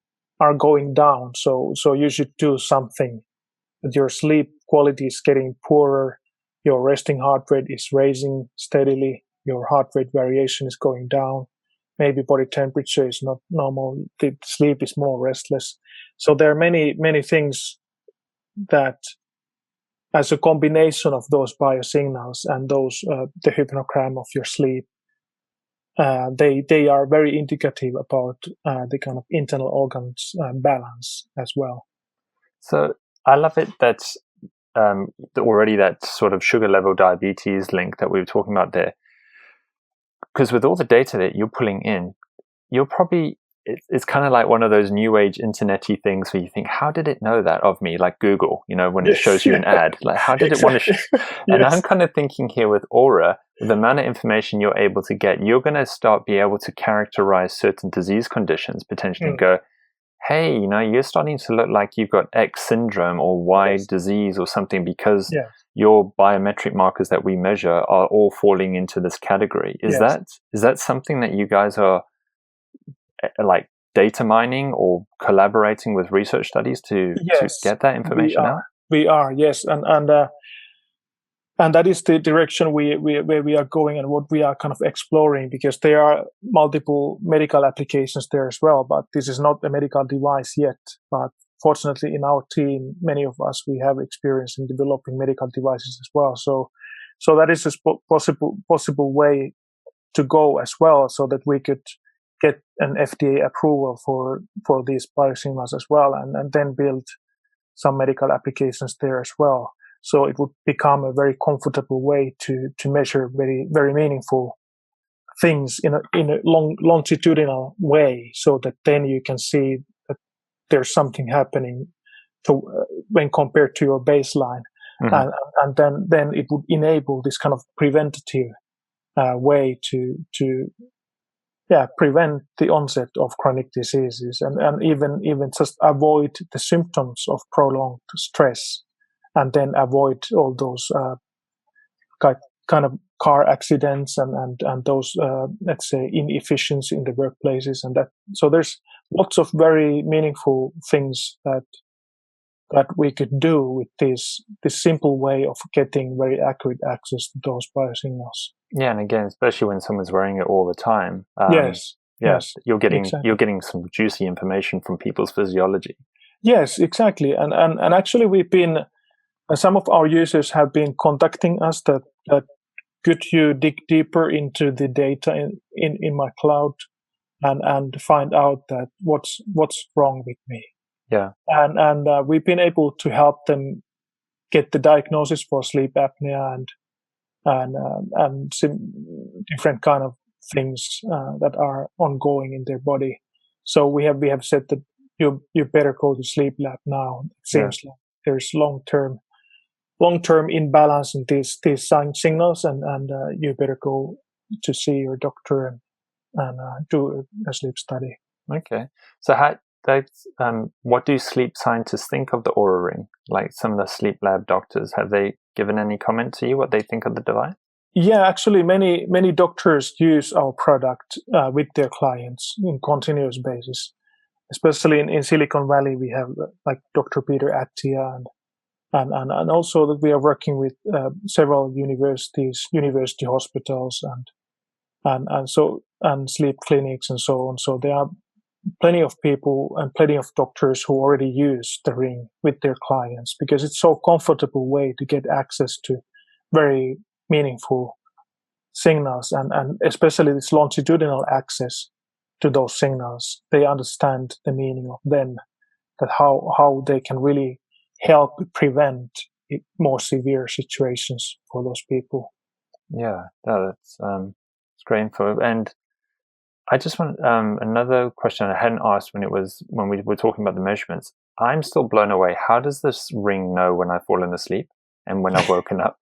going down. So you should do something. That your sleep quality is getting poorer, your resting heart rate is raising steadily, your heart rate variation is going down, maybe body temperature is not normal, the sleep is more restless. So there are many things that, as a combination of those biosignals and those the hypnogram of your sleep, they are very indicative about the kind of internal organs balance as well. So I love it that already that sort of sugar level diabetes link that we were talking about there, because with all the data that you're pulling in, you're probably it's kind of like one of those new age internet-y things where you think, how did it know that of me? Like Google, when it shows you an ad, like how did it want to and I'm kind of thinking here with Oura, with the amount of information you're able to get, you're going to start be able to characterize certain disease conditions, potentially go, hey, you're starting to look like you've got X syndrome or Y disease or something, because your biometric markers that we measure are all falling into this category. Is that something that you guys are like data mining or collaborating with research studies to get that information out? We are, yes, and that is the direction where we are going and what we are kind of exploring, because there are multiple medical applications there as well. But this is not a medical device yet. But fortunately, in our team, many of us, we have experience in developing medical devices as well. So that is a possible way to go as well, so that we could get an FDA approval for these biosignals as well, and then build some medical applications there as well. So it would become a very comfortable way to measure very, very meaningful things in a longitudinal way, so that then you can see that there's something happening when compared to your baseline, and then it would enable this kind of preventative way to prevent the onset of chronic diseases, and even just avoid the symptoms of prolonged stress, and then avoid all those kind of car accidents and those let's say inefficiency in the workplaces, and that. So there's lots of very meaningful things that we could do with this simple way of getting very accurate access to those biosignals. Yeah, and again, especially when someone's wearing it all the time. Yes, you're getting some juicy information from people's physiology. Yes, exactly, and actually we've been. Some of our users have been contacting us that could you dig deeper into the data in my cloud and find out that what's wrong with me. Yeah. And we've been able to help them get the diagnosis for sleep apnea and different kind of things that are ongoing in their body. So we have said that you better go to sleep lab now. It seems like there's long-term imbalance in these signals, and you better go to see your doctor and do a sleep study. Okay. So what do sleep scientists think of the Oura Ring? Like some of the sleep lab doctors, have they given any comment to you what they think of the device? Yeah, actually, many doctors use our product with their clients in continuous basis. Especially in Silicon Valley, we have like Dr. Petteri Lahtela and also that we are working with several universities, university hospitals, and sleep clinics and so on. So there are plenty of people and plenty of doctors who already use the ring with their clients, because it's so comfortable way to get access to very meaningful signals, and especially this longitudinal access to those signals. They understand the meaning of them, that how they can really help prevent more severe situations for those people. Yeah, that's great info. And I just want another question I hadn't asked when we were talking about the measurements. I'm still blown away. How does this ring know when I've fallen asleep and when I've woken up?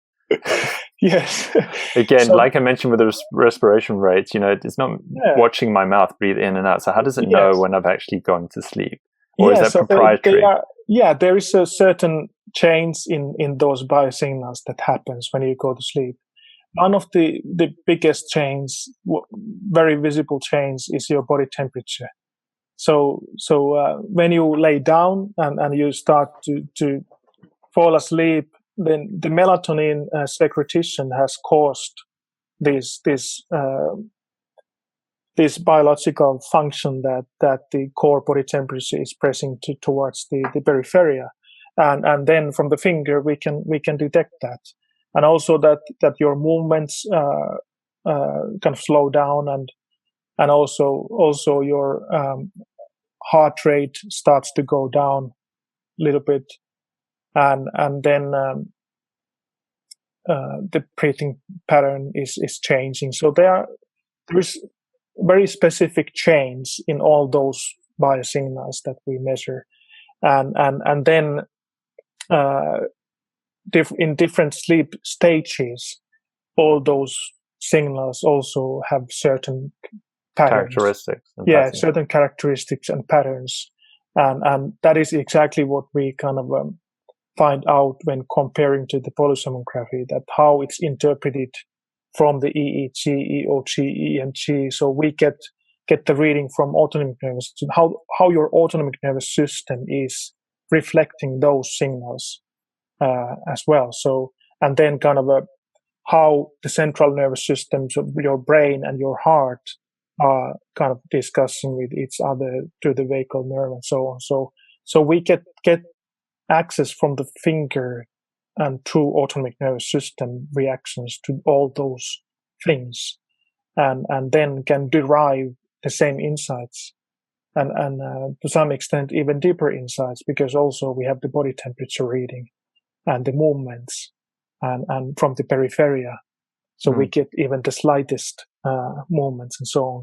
Yes. Again, like I mentioned with the respiration rates, it's not watching my mouth breathe in and out. So how does it know when I've actually gone to sleep? Or is that proprietary? There is a certain change in those biosignals that happens when you go to sleep. One of the biggest change, very visible change, is your body temperature. So when you lay down and you start to fall asleep, then the melatonin secretion has caused this biological function that the core body temperature is pressing towards the peripheria, and then from the finger we can detect that, and also that your movements kind of slow down, and also your heart rate starts to go down a little bit, and then the breathing pattern is changing. So there's very specific change in all those biosignals that we measure, and then in different sleep stages, all those signals also have certain patterns. Characteristics. Certain characteristics and patterns, and that is exactly what we kind of find out when comparing to the polysomnography, that how it's interpreted from the EEG, EOG, EMG. So we get the reading from autonomic nervous system, how your autonomic nervous system is reflecting those signals as well. So, and then kind of how the central nervous systems of your brain and your heart are kind of discussing with each other through the vagal nerve and so on. So we get access from the finger and through autonomic nervous system reactions to all those things, and then can derive the same insights, and to some extent even deeper insights, because also we have the body temperature reading and the movements and from the peripheria, so we get even the slightest movements and so on.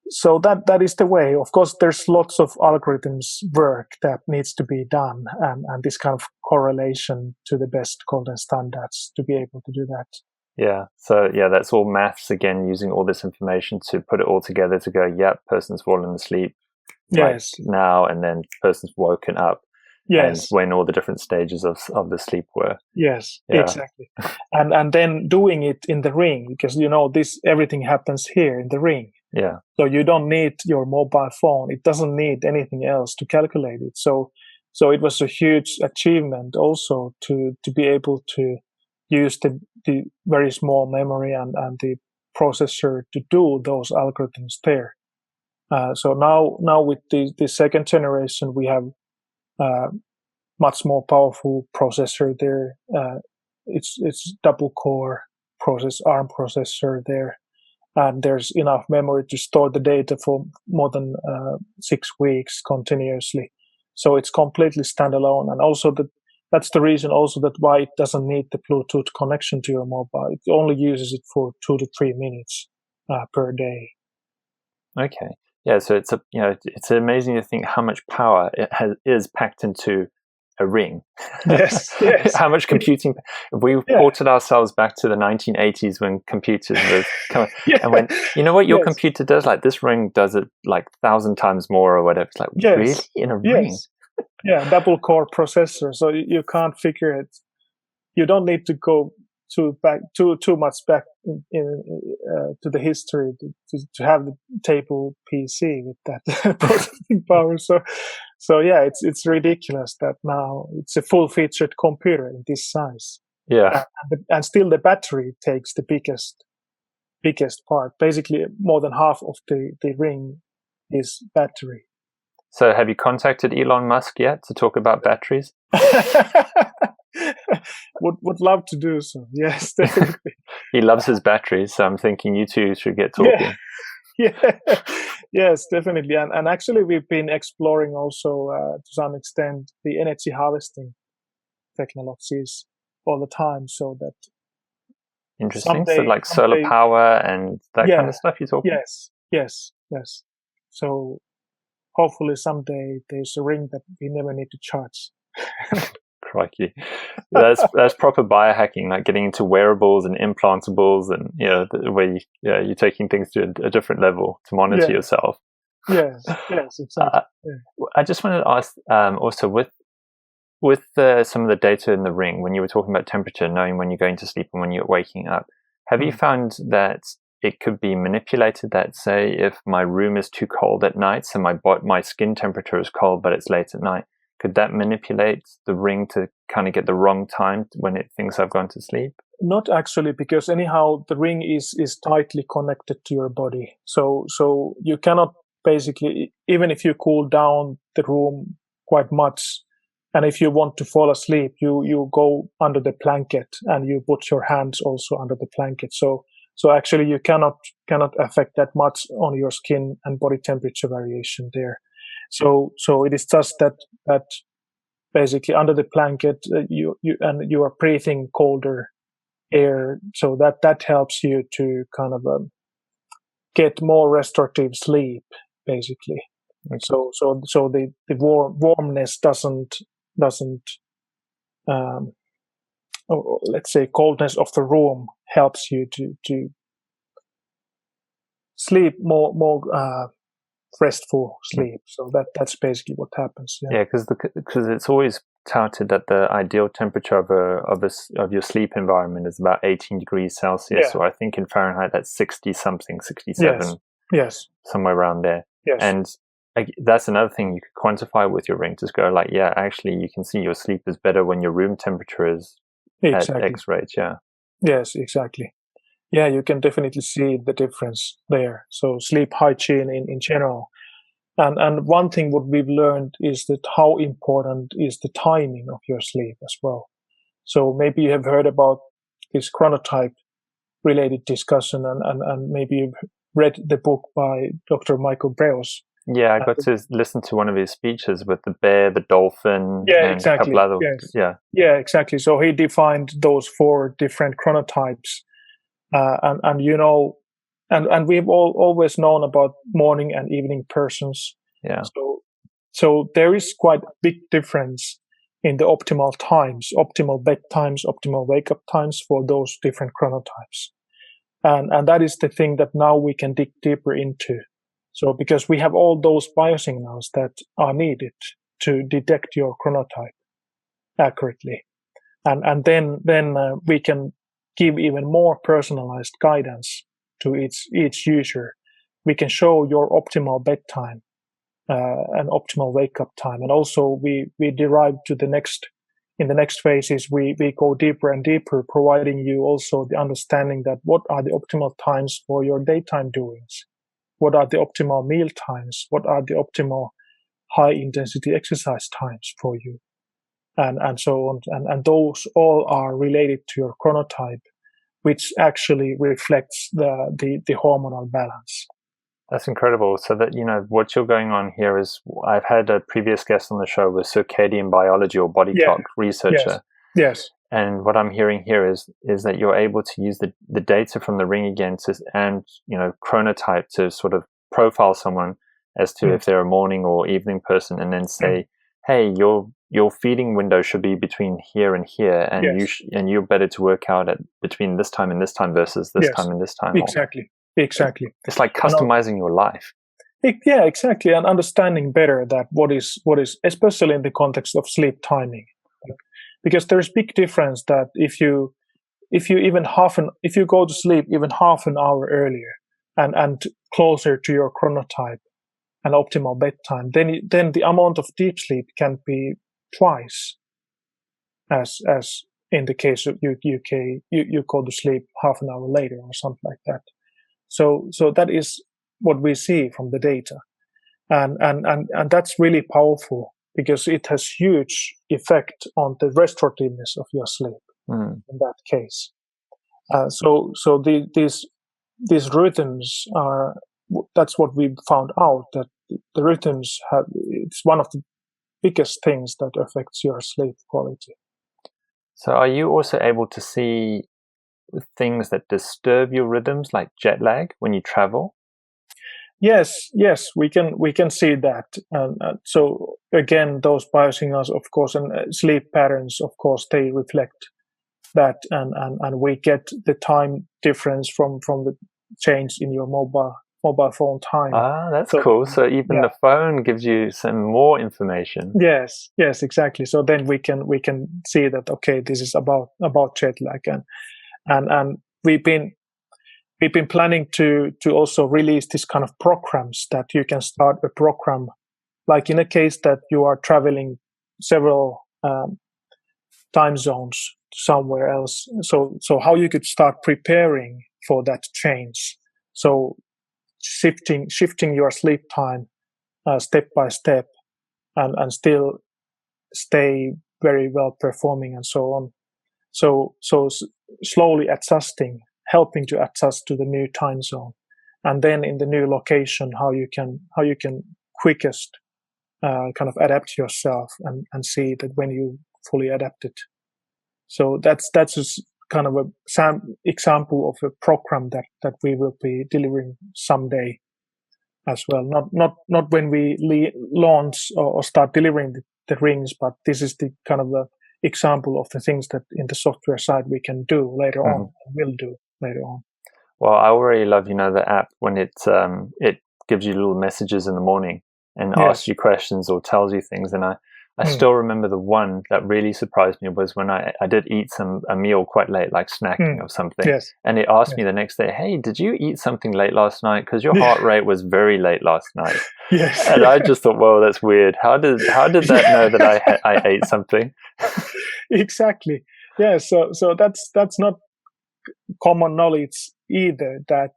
So that is the way. Of course, there's lots of algorithms work that needs to be done, and this kind of correlation to the best golden standards to be able to do that. Yeah. So that's all maths again, using all this information to put it all together to go, yep, person's fallen asleep now, and then person's woken up. Yes. And when all the different stages of the sleep were. Yes, exactly. and then doing it in the ring, because everything happens here in the ring. Yeah. So you don't need your mobile phone. It doesn't need anything else to calculate it. So it was a huge achievement also to be able to use the very small memory and the processor to do those algorithms there. So now with the second generation, we have much more powerful processor there. It's double core ARM processor there, and there's enough memory to store the data for more than 6 weeks continuously. So it's completely standalone, and also that's the reason also that why it doesn't need the Bluetooth connection to your mobile. It only uses it for 2 to 3 minutes per day. Okay. Yeah. So it's amazing to think how much power is packed into a ring. Yes. How much computing. If we ported ourselves back to the 1980s when computers were coming, and when what your computer does, like this ring does it like 1,000 times more or whatever. It's like, really, in a ring? Yeah, double core processor. So you can't figure it. You don't need to go too much back to the history to have the table PC with that processing power. So yeah, it's ridiculous that now it's a full-featured computer in this size. Yeah, and still the battery takes the biggest part. Basically, more than half of the ring is battery. So have you contacted Elon Musk yet to talk about batteries? Would love to do so. Yes, definitely. He loves his batteries, so I'm thinking you two should get talking. Yeah. Yes, definitely. And actually, we've been exploring also to some extent the energy harvesting technologies all the time, so that interesting. So like solar power and that kind of stuff you're talking. Yes. So hopefully someday there's a ring that we never need to charge. Crikey. That's proper biohacking, like getting into wearables and implantables, and where you're taking things to a different level to monitor yourself. Yes, exactly. I just wanted to ask also with some of the data in the ring, when you were talking about temperature, knowing when you're going to sleep and when you're waking up, have you found that it could be manipulated, that say if my room is too cold at night, so my skin temperature is cold but it's late at night, could that manipulate the ring to kind of get the wrong time when it thinks I've gone to sleep? Not actually, because anyhow the ring is tightly connected to your body. So you cannot basically, even if you cool down the room quite much, and if you want to fall asleep, you go under the blanket and you put your hands also under the blanket. So actually you cannot affect that much on your skin and body temperature variation there. So it is just that basically under the blanket you are breathing colder air, so that helps you to kind of get more restorative sleep, basically. Okay. So the warmness doesn't let's say coldness of the room helps you to sleep more restful sleep. So that's basically what happens. Yeah, because it's always touted that the ideal temperature of your sleep environment is about 18 degrees Celsius, or I think in Fahrenheit that's 60 something, 67. Yes. Somewhere around there. Yes. And that's another thing you could quantify with your ring. Just go like, yeah, actually you can see your sleep is better when your room temperature is at X rates. Yeah. Yes, exactly. Yeah, you can definitely see the difference there. So sleep hygiene in general. And one thing what we've learned is that how important is the timing of your sleep as well. So maybe you have heard about this chronotype related discussion, and maybe you've read the book by Dr. Michael Breus. Yeah, I got to listen to one of his speeches with the bear, the dolphin, and a couple other. Yeah, exactly. So he defined those 4 different chronotypes, and you know, and we've always known about morning and evening persons. Yeah. So there is quite a big difference in the optimal times, optimal bedtimes, optimal wake-up times for those different chronotypes. And that is the thing that now we can dig deeper into. So because we have all those biosignals that are needed to detect your chronotype accurately. And then we can give even more personalized guidance to each user. We can show your optimal bedtime and optimal wake-up time. And also we derive to in the next phases, we go deeper and deeper, providing you also the understanding that what are the optimal times for your daytime doings? What are the optimal meal times? What are the optimal high-intensity exercise times for you? And so on. And those all are related to your chronotype, which actually reflects the hormonal balance. That's incredible. So that, what you're going on here is, I've had a previous guest on the show with circadian biology or body clock researcher. Yes. And what I'm hearing here is that you're able to use the data from the ring again and chronotype to sort of profile someone as to if they're a morning or evening person, and then say, hey, your feeding window should be between here and here, and you're better to work out at between this time and this time versus this time and this time. Exactly. It's like customizing your life. Yeah, exactly. And understanding better that what is, especially in the context of sleep timing, because there's big difference that if you go to sleep even half an hour earlier and closer to your chronotype and optimal bedtime, then the amount of deep sleep can be twice as in the case of UK, you go to sleep half an hour later or something like that. So that is what we see from the data, and that's really powerful because it has huge effect on the restorativeness of your sleep in that case. So these rhythms are, that's what we found out, that the rhythms it's one of the biggest things that affects your sleep quality. So are you also able to see things that disturb your rhythms, like jet lag when you travel? Yes, we can see that. So again, those biosignals, of course, and sleep patterns, of course, they reflect that, and we get the time difference from the change in your mobile phone time. That's cool. So even the phone gives you some more information. Yes, exactly. So then we can see that, okay, this is about jet lag, and we've been planning to also release this kind of programs that you can start a program, like in a case that you are traveling several time zones somewhere else. So how you could start preparing for that change. So shifting your sleep time step by step, and still stay very well performing and so on. So slowly adjusting, helping to adjust to the new time zone, and then in the new location, how you can quickest kind of adapt yourself and see that when you fully adapted. So that's kind of a example of a program that we will be delivering someday as well. Not when we launch or start delivering the rings, but this is the kind of the example of the things that in the software side we can do later on, will do later on. Well, I already love, the app when it gives you little messages in the morning and asks you questions or tells you things. And I still remember the one that really surprised me was when I did eat a meal quite late, like snacking or something. Yes. And it asked me the next day, hey, did you eat something late last night? Because your heart rate was very late last night. Yes. And I just thought, whoa, that's weird. How did that know that I ate something? Exactly. Yeah. So that's not common knowledge either, that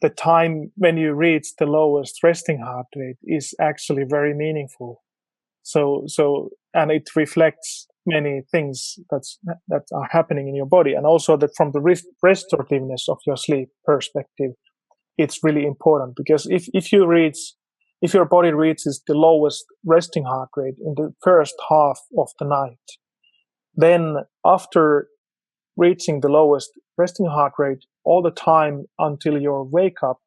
the time when you reach the lowest resting heart rate is actually very meaningful. So and it reflects many things that are happening in your body, and also that from the restorativeness of your sleep perspective, it's really important, because if your body reaches the lowest resting heart rate in the first half of the night, then after reaching the lowest resting heart rate all the time until your wake up,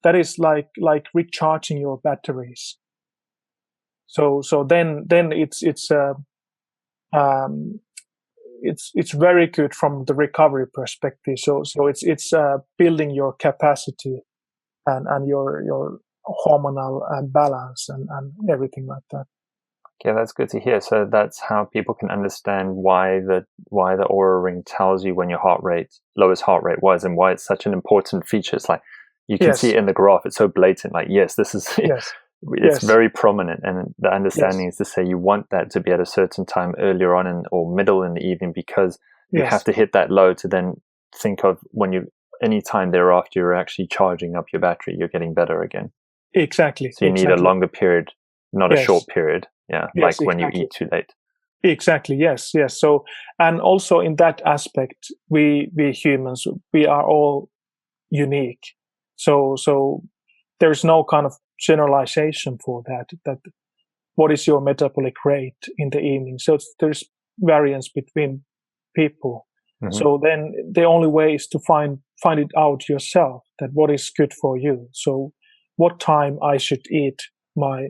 that is like recharging your batteries. So then it's very good from the recovery perspective. So it's building your capacity and your hormonal balance and everything like that. Yeah, that's good to hear. So that's how people can understand why the Oura Ring tells you when your lowest heart rate was, and why it's such an important feature. It's like you can see it in the graph. It's so blatant. Like, yes, this is it's very prominent, and the understanding is to say you want that to be at a certain time earlier on or middle in the evening, because you have to hit that low to then think of any time thereafter you're actually charging up your battery, you're getting better again. Exactly. So you need a longer period, not a short period. Yeah, like when you eat too late. Exactly. Yes. So, and also in that aspect, we humans, we are all unique. So there's no kind of generalization for that what is your metabolic rate in the evening. So there's variance between people. So then the only way is to find it out yourself, that what is good for you. So what time I should eat my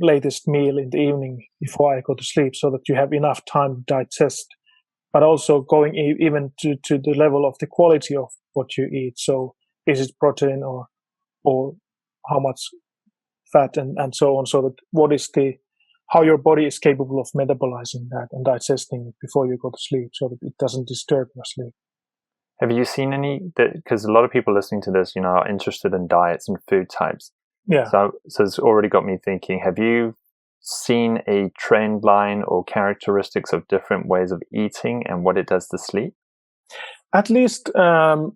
latest meal in the evening before I go to sleep, so that you have enough time to digest, but also going even to the level of the quality of what you eat. So is it protein or how much fat and so on, so that how your body is capable of metabolizing that and digesting it before you go to sleep, so that it doesn't disturb your sleep. Have you seen because a lot of people listening to this, are interested in diets and food types. Yeah. So it's already got me thinking, have you seen a trend line or characteristics of different ways of eating and what it does to sleep? At least... the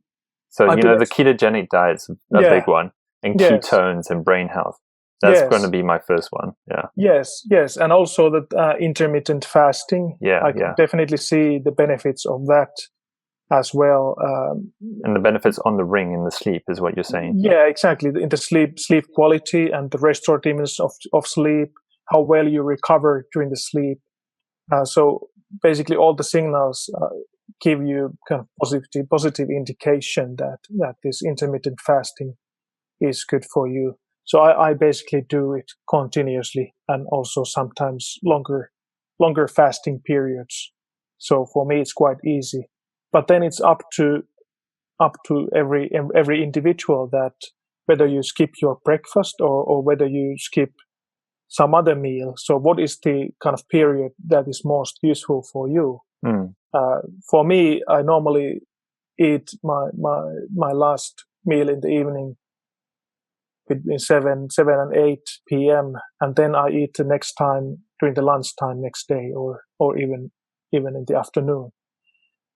ketogenic diet's a big one, and ketones and brain health. That's going to be my first one. Yeah. Yes. And also that intermittent fasting. I can definitely see the benefits of that as well. And the benefits on the ring in the sleep is what you're saying. Yeah, exactly. In the sleep quality and the restorativeness of sleep, how well you recover during the sleep. So basically all the signals give you kind of positive indication that this intermittent fasting is good for you. So I basically do it continuously, and also sometimes longer fasting periods. So for me, it's quite easy. But then it's up to every individual, that whether you skip your breakfast or whether you skip some other meal. So what is the kind of period that is most useful for you? For me, I normally eat my last meal in the evening between 7 and 8 p.m. and then I eat the next time during the lunchtime next day, or even in the afternoon.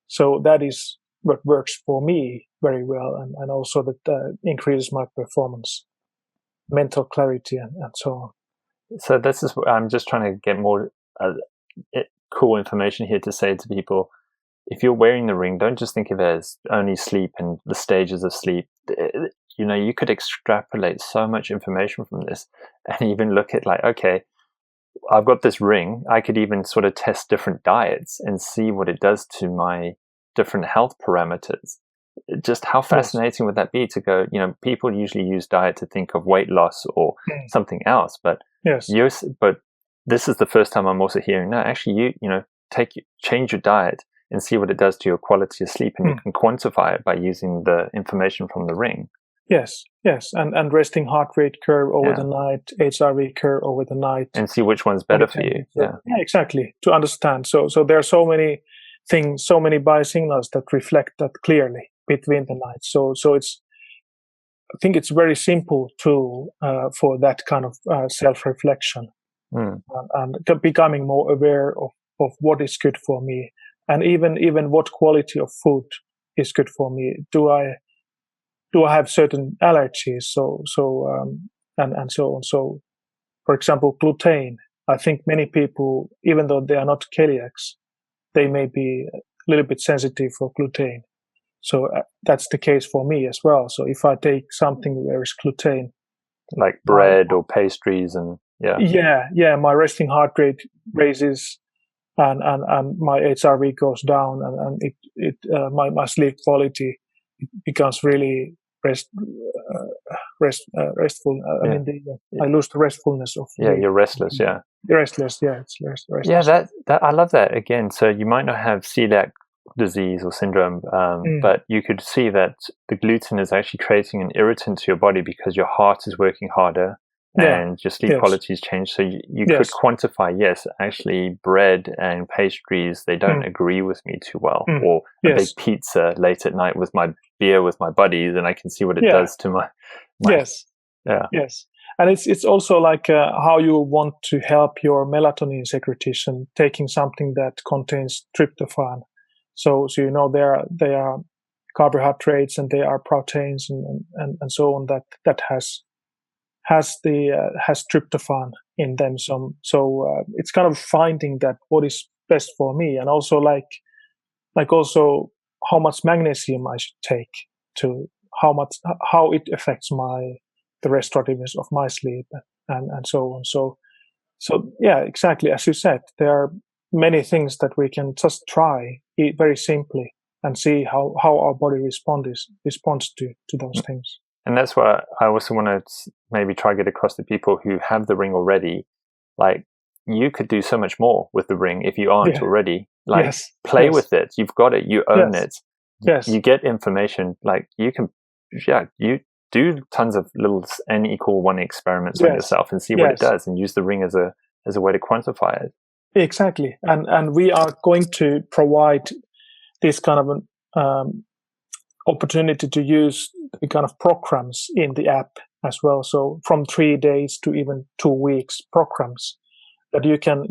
So that is what works for me very well, and also that increases my performance, mental clarity, and so on. So this is, I'm just trying to get more cool information here to say to people. If you're wearing the ring, don't just think of it as only sleep and the stages of sleep. You could extrapolate so much information from this, and even look at like, okay, I've got this ring. I could even sort of test different diets and see what it does to my different health parameters. Just how fascinating would that be to go, people usually use diet to think of weight loss or something else, but this is the first time I'm also hearing, no, actually change your diet and see what it does to your quality of sleep, and you can quantify it by using the information from the ring. Yes, and resting heart rate curve over the night, HRV curve over the night, and see which one's better for you. Yeah, exactly. To understand. So there are so many things, so many biosignals that reflect that clearly between the nights. So I think it's very simple tool for that kind of self-reflection and becoming more aware of what is good for me, and even what quality of food is good for me. Do I have certain allergies? So and so on. So, for example, gluten. I think many people, even though they are not celiacs, they may be a little bit sensitive for gluten. So that's the case for me as well. So if I take something where is gluten, like bread or pastries, and my resting heart rate raises, and my HRV goes down, and my sleep quality becomes really restful. I lose the restfulness of you're restless. You're restless. It's restless. Yeah, that I love that. Again, so you might not have celiac disease or syndrome, but you could see that the gluten is actually creating an irritant to your body because your heart is working harder and your sleep quality has changed. So you could quantify, actually bread and pastries, they don't agree with me too well, or a big pizza late at night with my beer with my buddies, and I can see what it does to my And it's also like how you want to help your melatonin secretion, taking something that contains tryptophan. So there are carbohydrates and there are proteins and so on that has tryptophan in them. So it's kind of finding that what is best for me, and also like also how much magnesium I should take, to how it affects the restotiveness of my sleep and so on. So exactly as you said, there are many things that we can just try very simply and see how our body responds to those things. And that's what I also want to maybe try to get across to people who have the ring already. Like, you could do so much more with the ring if you aren't already. Like, play with it. You've got it. You own it. You get information. Like, you can, you do tons of little N=1 experiments on yourself and see what it does, and use the ring as a way to quantify it. Exactly. And we are going to provide this kind of an opportunity to use the kind of programs in the app as well. So from 3 days to even 2 weeks programs that you can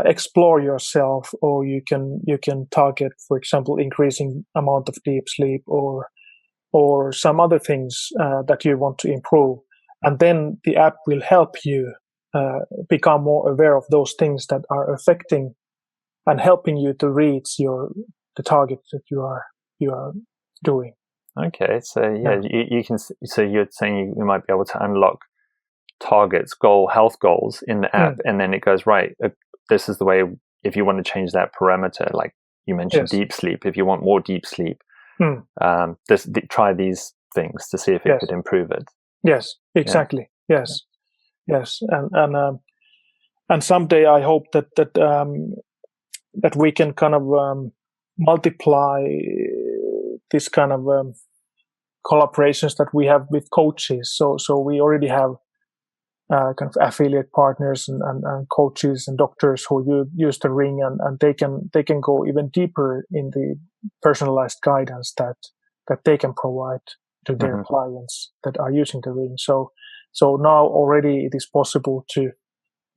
explore yourself, or you can target, for example, increasing amount of deep sleep or some other things that you want to improve. And then the app will help you become more aware of those things that are affecting and helping you to reach the target that you are doing. Okay, so you can. So you're saying you might be able to unlock targets, health goals in the app, and then it goes, right, this is the way. If you want to change that parameter, like you mentioned, deep sleep. If you want more deep sleep, try these things to see if it could improve it. Yes, exactly. Yeah. Yes, and someday I hope that we can kind of multiply this kind of collaborations that we have with coaches. So we already have kind of affiliate partners and coaches and doctors who use the ring, and they can go even deeper in the personalized guidance that they can provide to their clients that are using the ring. So now already it is possible to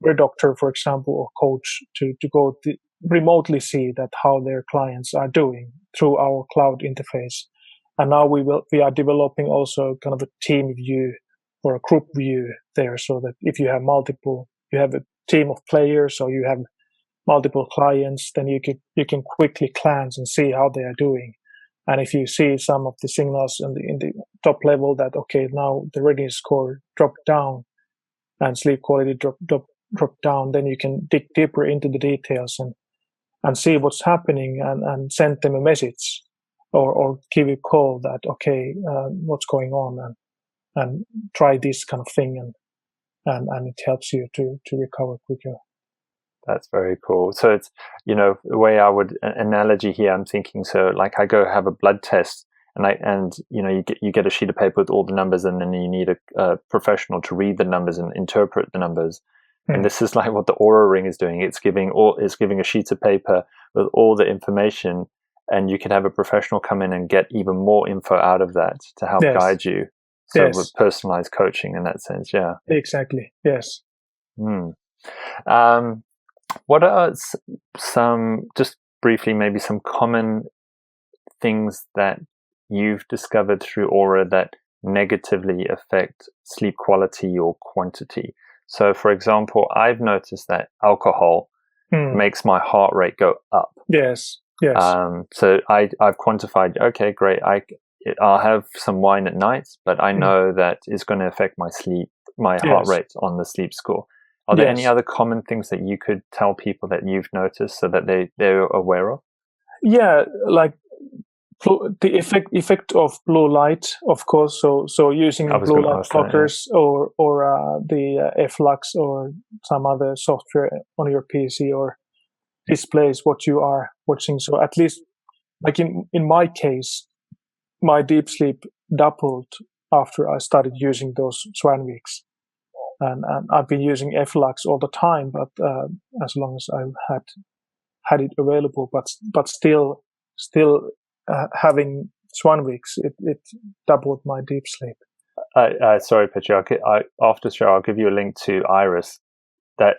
a doctor, for example, or coach to go remotely see that how their clients are doing through our cloud interface. And now we are developing also kind of a team view or a group view there, so that if you have a team of players, or you have multiple clients, then you can quickly glance and see how they are doing. And if you see some of the signals in the top level that, okay, now the readiness score dropped down and sleep quality dropped drop down, then you can dig deeper into the details and see what's happening and send them a message or give a call that, okay, what's going on, and try this kind of thing, and it helps you to recover quicker. That's very cool. So it's, the way I would analogy here, I'm thinking, so like I go have a blood test and you get a sheet of paper with all the numbers, and then you need a professional to read the numbers and interpret the numbers. And this is like what the Oura Ring is doing. It's giving a sheet of paper with all the information, and you can have a professional come in and get even more info out of that to help guide you. So with personalized coaching in that sense, yeah. Exactly. Yes. What are some, just briefly, maybe some common things that you've discovered through Oura that negatively affect sleep quality or quantity? So, for example, I've noticed that alcohol makes my heart rate go up. Yes. So I've quantified, okay, great, I'll have some wine at night, but I know that it's going to affect my sleep, my heart rate on the sleep score. Are there any other common things that you could tell people that you've noticed so that they're aware of? Yeah, like the effect of blue light, of course. So using blue light blockers or the Flux or some other software on your PC or displays what you are watching. So at least, like in my case, my deep sleep doubled after I started using those Swanwiks. And I've been using Flux all the time, but as long as I've had it available, but still having Swanwiks, it doubled my deep sleep. Sorry, Petteri. After the show, I'll give you a link to Iris. That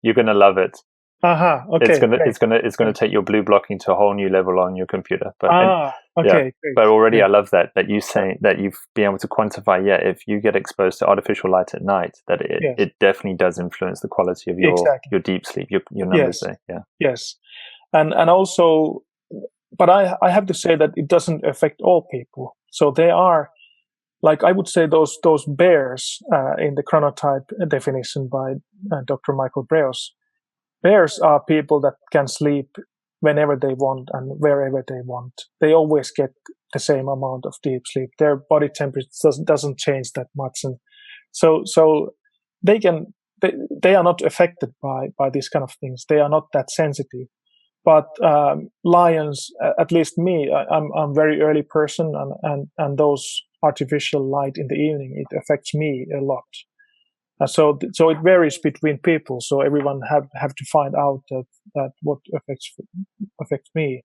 you're going to love it. Okay. It's gonna take your blue blocking to a whole new level on your computer. But great. But already I love that you saying that you've been able to quantify. Yeah, if you get exposed to artificial light at night, that it definitely does influence the quality of your deep sleep, your numbers there. Yeah. Yes, and also, but I have to say that it doesn't affect all people. So they are, like I would say, those bears in the chronotype definition by Dr. Michael Breus. Bears are people that can sleep whenever they want and wherever they want. They always get the same amount of deep sleep. Their body temperature doesn't change that much, and so they are not affected by these kind of things. They are not that sensitive. But lions, at least me, I'm very early person, and those artificial light in the evening, it affects me a lot. So it varies between people. So everyone have to find out that what affects me.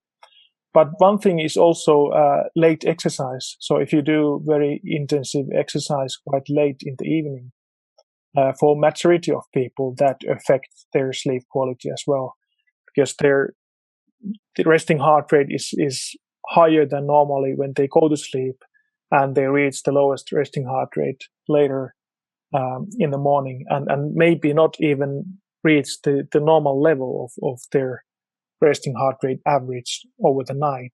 But one thing is also late exercise. So if you do very intensive exercise quite late in the evening, for majority of people, that affects their sleep quality as well, because the resting heart rate is higher than normally when they go to sleep, and they reach the lowest resting heart rate later in the morning, and maybe not even reach the normal level of their resting heart rate average over the night,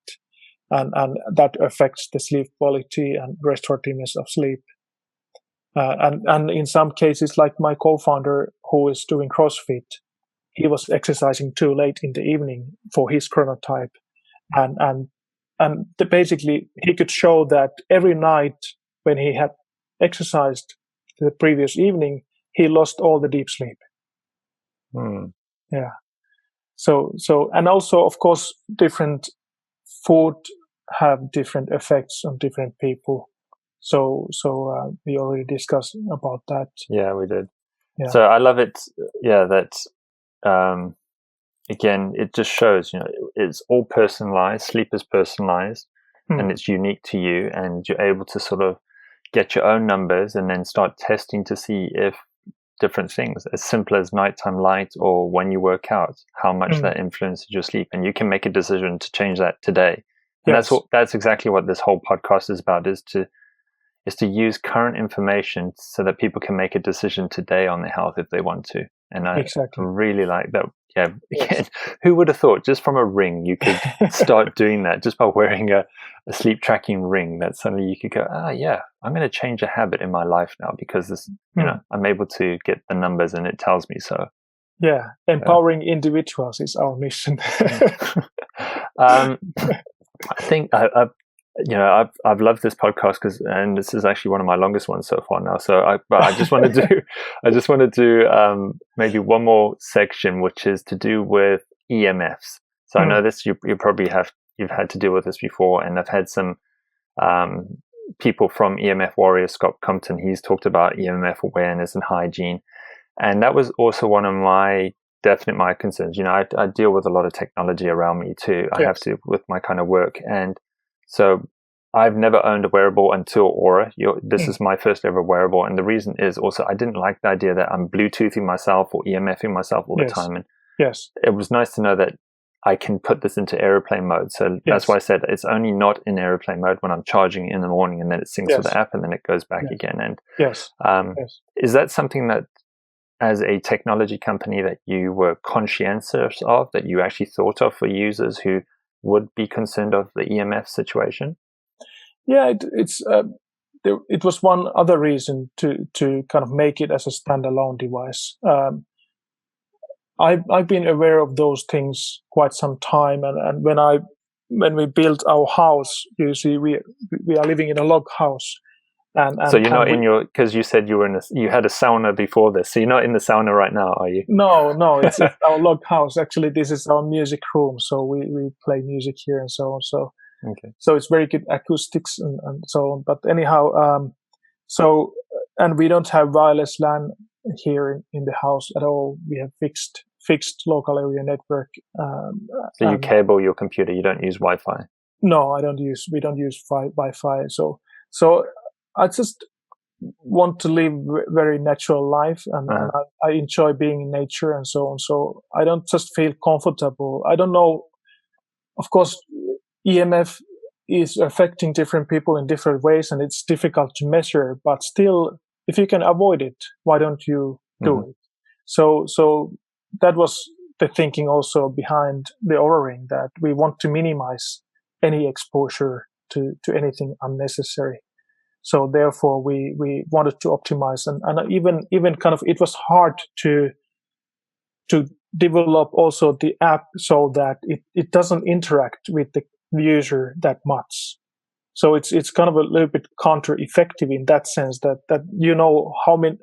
and that affects the sleep quality and restorativeness of sleep. And in some cases, like my co-founder who is doing CrossFit, he was exercising too late in the evening for his chronotype, and basically he could show that every night when he had exercised the previous evening, he lost all the deep sleep. Yeah. So, and also, of course, different food have different effects on different people. So we already discussed about that. Yeah, we did. Yeah. So I love it. Yeah, that again, it just shows, it's all personalized. Sleep is personalized, and it's unique to you, and you're able to sort of get your own numbers and then start testing to see if different things, as simple as nighttime light or when you work out, how much that influences your sleep, and you can make a decision to change that today. And that's exactly what this whole podcast is about, is to use current information so that people can make a decision today on their health if they want to. And I really like that. Yeah, again, who would have thought just from a ring you could start doing that just by wearing a sleep tracking ring, that suddenly you could go, I'm going to change a habit in my life now because this, I'm able to get the numbers and it tells me so. Yeah, empowering individuals is our mission. I think I've loved this podcast and this is actually one of my longest ones so far now. So I just want to do maybe one more section, which is to do with EMFs. So I know this you probably you've had to deal with this before, and I've had some people from EMF Warrior, Scott Compton. He's talked about EMF awareness and hygiene, and that was also one of my concerns. I deal with a lot of technology around me too. I have to with my kind of work, and so I've never owned a wearable until Oura. This is my first ever wearable, and the reason is also I didn't like the idea that I'm Bluetoothing myself or EMFing myself all the time. And it was nice to know that I can put this into airplane mode. So that's why I said it's only not in airplane mode when I'm charging in the morning, and then it syncs with the app, and then it goes back again. And is that something that, as a technology company, that you were conscientious of, that you actually thought of for users who would be concerned of the EMF situation? Yeah, it was one other reason to kind of make it as a standalone device. I've been aware of those things quite some time, and when we built our house, you see, we are living in a log house. And so you're not because you said you had a sauna before this, so you're not in the sauna right now, are you? No, it's our log house. Actually, this is our music room, so we play music here and so on. So so it's very good acoustics and so on. But anyhow, and we don't have wireless LAN here in the house at all. We have fixed local area network. So you cable your computer. You don't use Wi-Fi. No, we don't use Wi-Fi. So I just want to live very natural life, and I enjoy being in nature and so on. So I don't just feel comfortable. I don't know. Of course, EMF is affecting different people in different ways, and it's difficult to measure. But still, if you can avoid it, why don't you do it? So that was the thinking also behind the Oura Ring, that we want to minimize any exposure to anything unnecessary. So therefore, we wanted to optimize, and even kind of it was hard to develop also the app so that it doesn't interact with the user that much. So it's kind of a little bit counter-effective in that sense that how many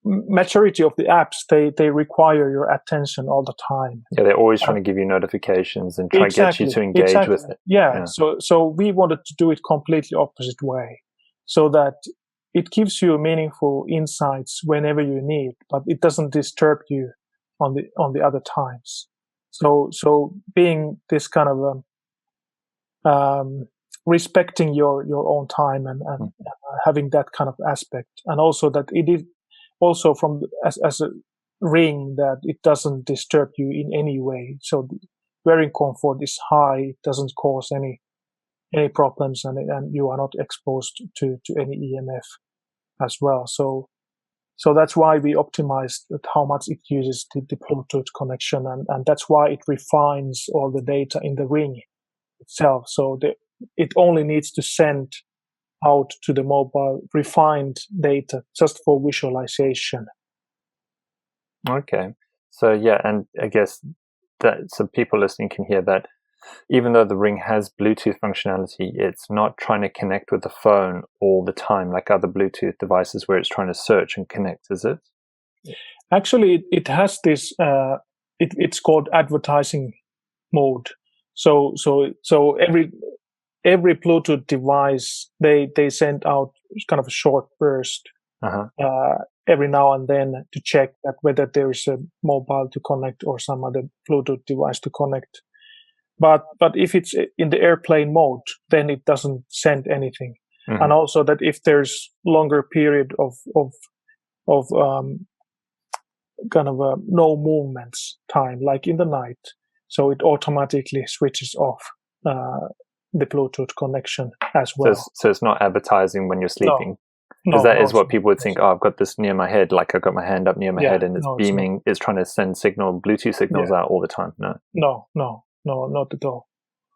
majority of the apps they require your attention all the time. Yeah, they're always trying to give you notifications and try to get you to engage with it. Yeah. So we wanted to do it completely opposite way, so that it gives you meaningful insights whenever you need, but it doesn't disturb you on the other times. So being this kind of respecting your own time and having that kind of aspect, and also that it is also from as a ring that it doesn't disturb you in any way. So the wearing comfort is high; it doesn't cause any problems, and you are not exposed to any EMF as well. So that's why we optimized how much it uses the Bluetooth connection, and that's why it refines all the data in the ring itself. So it only needs to send out to the mobile refined data just for visualization. Okay. So yeah, and I guess that so people listening can hear that even though the ring has Bluetooth functionality, it's not trying to connect with the phone all the time like other Bluetooth devices where it's trying to search and connect, is it? Actually, it has this, it's called advertising mode. So every Bluetooth device, they send out kind of a short burst every now and then to check that whether there is a mobile to connect or some other Bluetooth device to connect. But if it's in the airplane mode, then it doesn't send anything. And also that if there's longer period of kind of a no movements time, like in the night, so it automatically switches off the Bluetooth connection as well. So it's not advertising when you're sleeping. Because that is what people would think. Oh, I've got this near my head, like I've got my hand up near my head, and it's beaming. It's trying to send Bluetooth signals out all the time. No, not at all.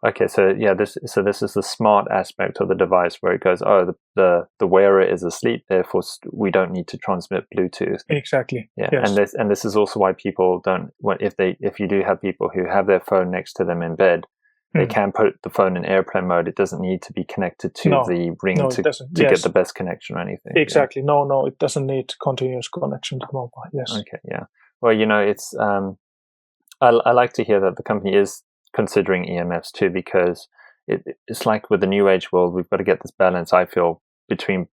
Okay, so this is the smart aspect of the device where it goes, oh, the wearer is asleep, therefore we don't need to transmit Bluetooth. Exactly. Yeah, yes. and this is also why people don't. If you do have people who have their phone next to them in bed, they can put the phone in airplane mode. It doesn't need to be connected to the ring to get the best connection or anything. Exactly. Yeah. No, it doesn't need continuous connection to mobile. Yes. Okay. Yeah. Well, it's I like to hear that the company is considering EMFs too, because it's like with the new age world, we've got to get this balance, I feel, between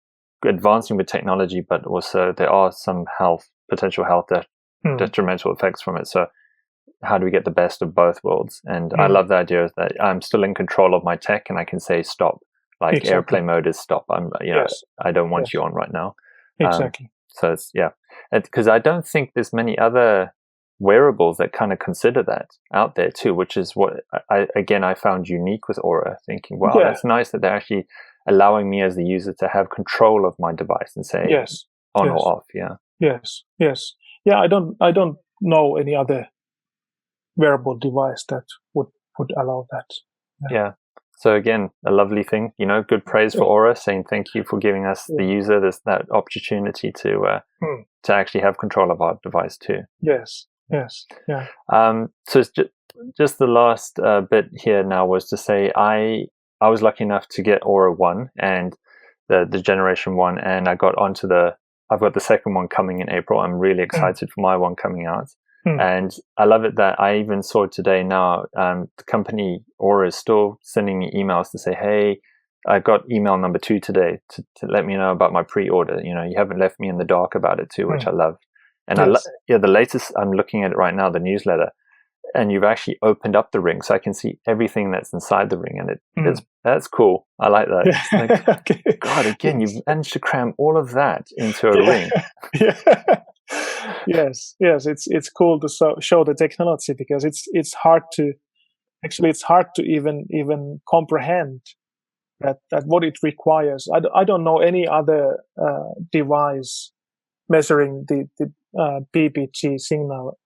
advancing with technology, but also there are some potential health detrimental effects from it. So how do we get the best of both worlds? And I love the idea that I'm still in control of my tech and I can say stop, like airplane mode is stop. I don't want you on right now. Exactly. So it's, because I don't think there's many other wearables that kind of consider that out there too, which is what I found unique with Oura, thinking, wow, that's nice that they're actually allowing me as the user to have control of my device and say on or off. Yes. Yeah, I don't know any other wearable device that would allow that. Yeah. So again, a lovely thing, good praise for Oura, saying thank you for giving us the user that opportunity to actually have control of our device too. Yes. Yeah. So it's just the last bit here now was to say I was lucky enough to get Oura 1 and the generation 1, and I got onto I've got the second one coming in April. I'm really excited for my one coming out. And I love it that I even saw today now, the company Oura is still sending me emails to say, hey, I got email number 2 today to let me know about my pre-order. You haven't left me in the dark about it too, which I love. And the latest, I'm looking at it right now, the newsletter, and you've actually opened up the ring so I can see everything that's inside the ring. And that's cool. I like that. It's like, God, again, you've managed to cram all of that into a ring. Yes. It's cool to show the technology, because it's hard to even comprehend that what it requires. I don't know any other device measuring the PPG signal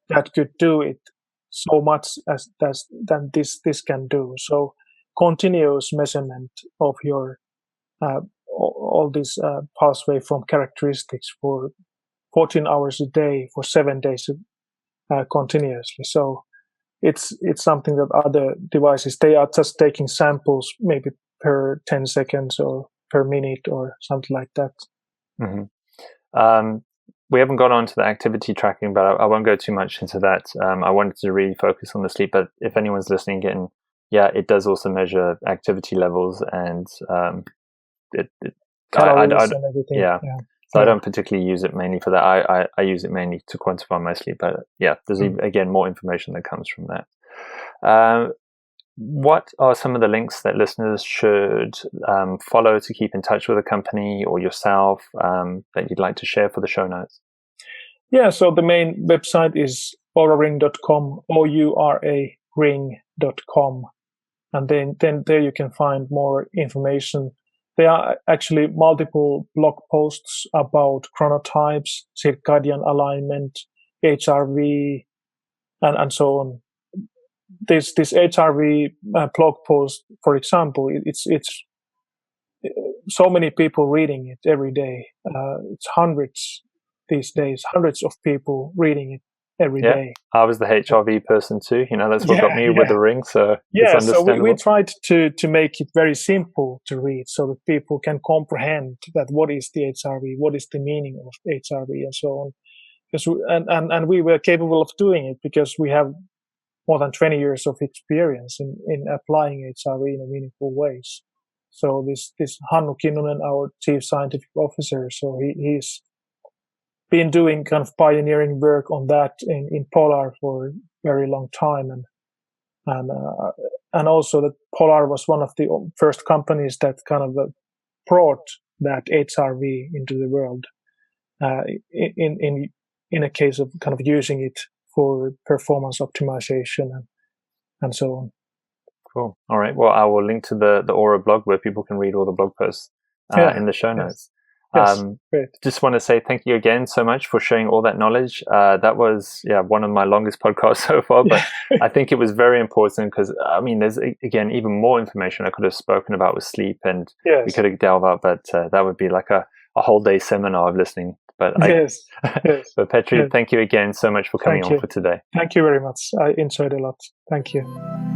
that could do it so much than this can do. So continuous measurement of your all these pulse waveform characteristics for 14 hours a day for 7 days continuously. So it's something that other devices, they are just taking samples maybe per 10 seconds or per minute or something like that. We haven't got on to the activity tracking, but I won't go too much into that. I wanted to really focus on the sleep, but if anyone's listening again, it does also measure activity levels and calories and everything. So I don't particularly use it mainly for that. I use it mainly to quantify my sleep, but there's again more information that comes from that. What are some of the links that listeners should follow to keep in touch with the company or yourself that you'd like to share for the show notes? Yeah, so the main website is ouraring.com, OURAring.com. And then there you can find more information. There are actually multiple blog posts about chronotypes, circadian alignment, HRV, and so on. This HRV blog post, for example, it's so many people reading it every day. It's hundreds these days, hundreds of people reading it every day. I was the HRV person too. That's what got me with the ring. So it's understandable. So we tried to make it very simple to read so that people can comprehend that what is the HRV, what is the meaning of HRV, and so on. And we were capable of doing it because we have more than 20 years of experience in applying HRV in a meaningful ways. So this Hannu Kinnunen, our chief scientific officer, so he's been doing kind of pioneering work on that in Polar for a very long time, and also that Polar was one of the first companies that kind of brought that HRV into the world in a case of kind of using it for performance optimization and so on. Cool. All right. Well, I will link to the Oura blog where people can read all the blog posts in the show notes. Just want to say thank you again so much for sharing all that knowledge. That was one of my longest podcasts so far, but I think it was very important because there's again even more information I could have spoken about with sleep, and we could have delved out, but that would be like a whole day seminar of listening. But but Petteri, thank you again so much for coming on for today. Thank you very much. I enjoyed a lot. Thank you.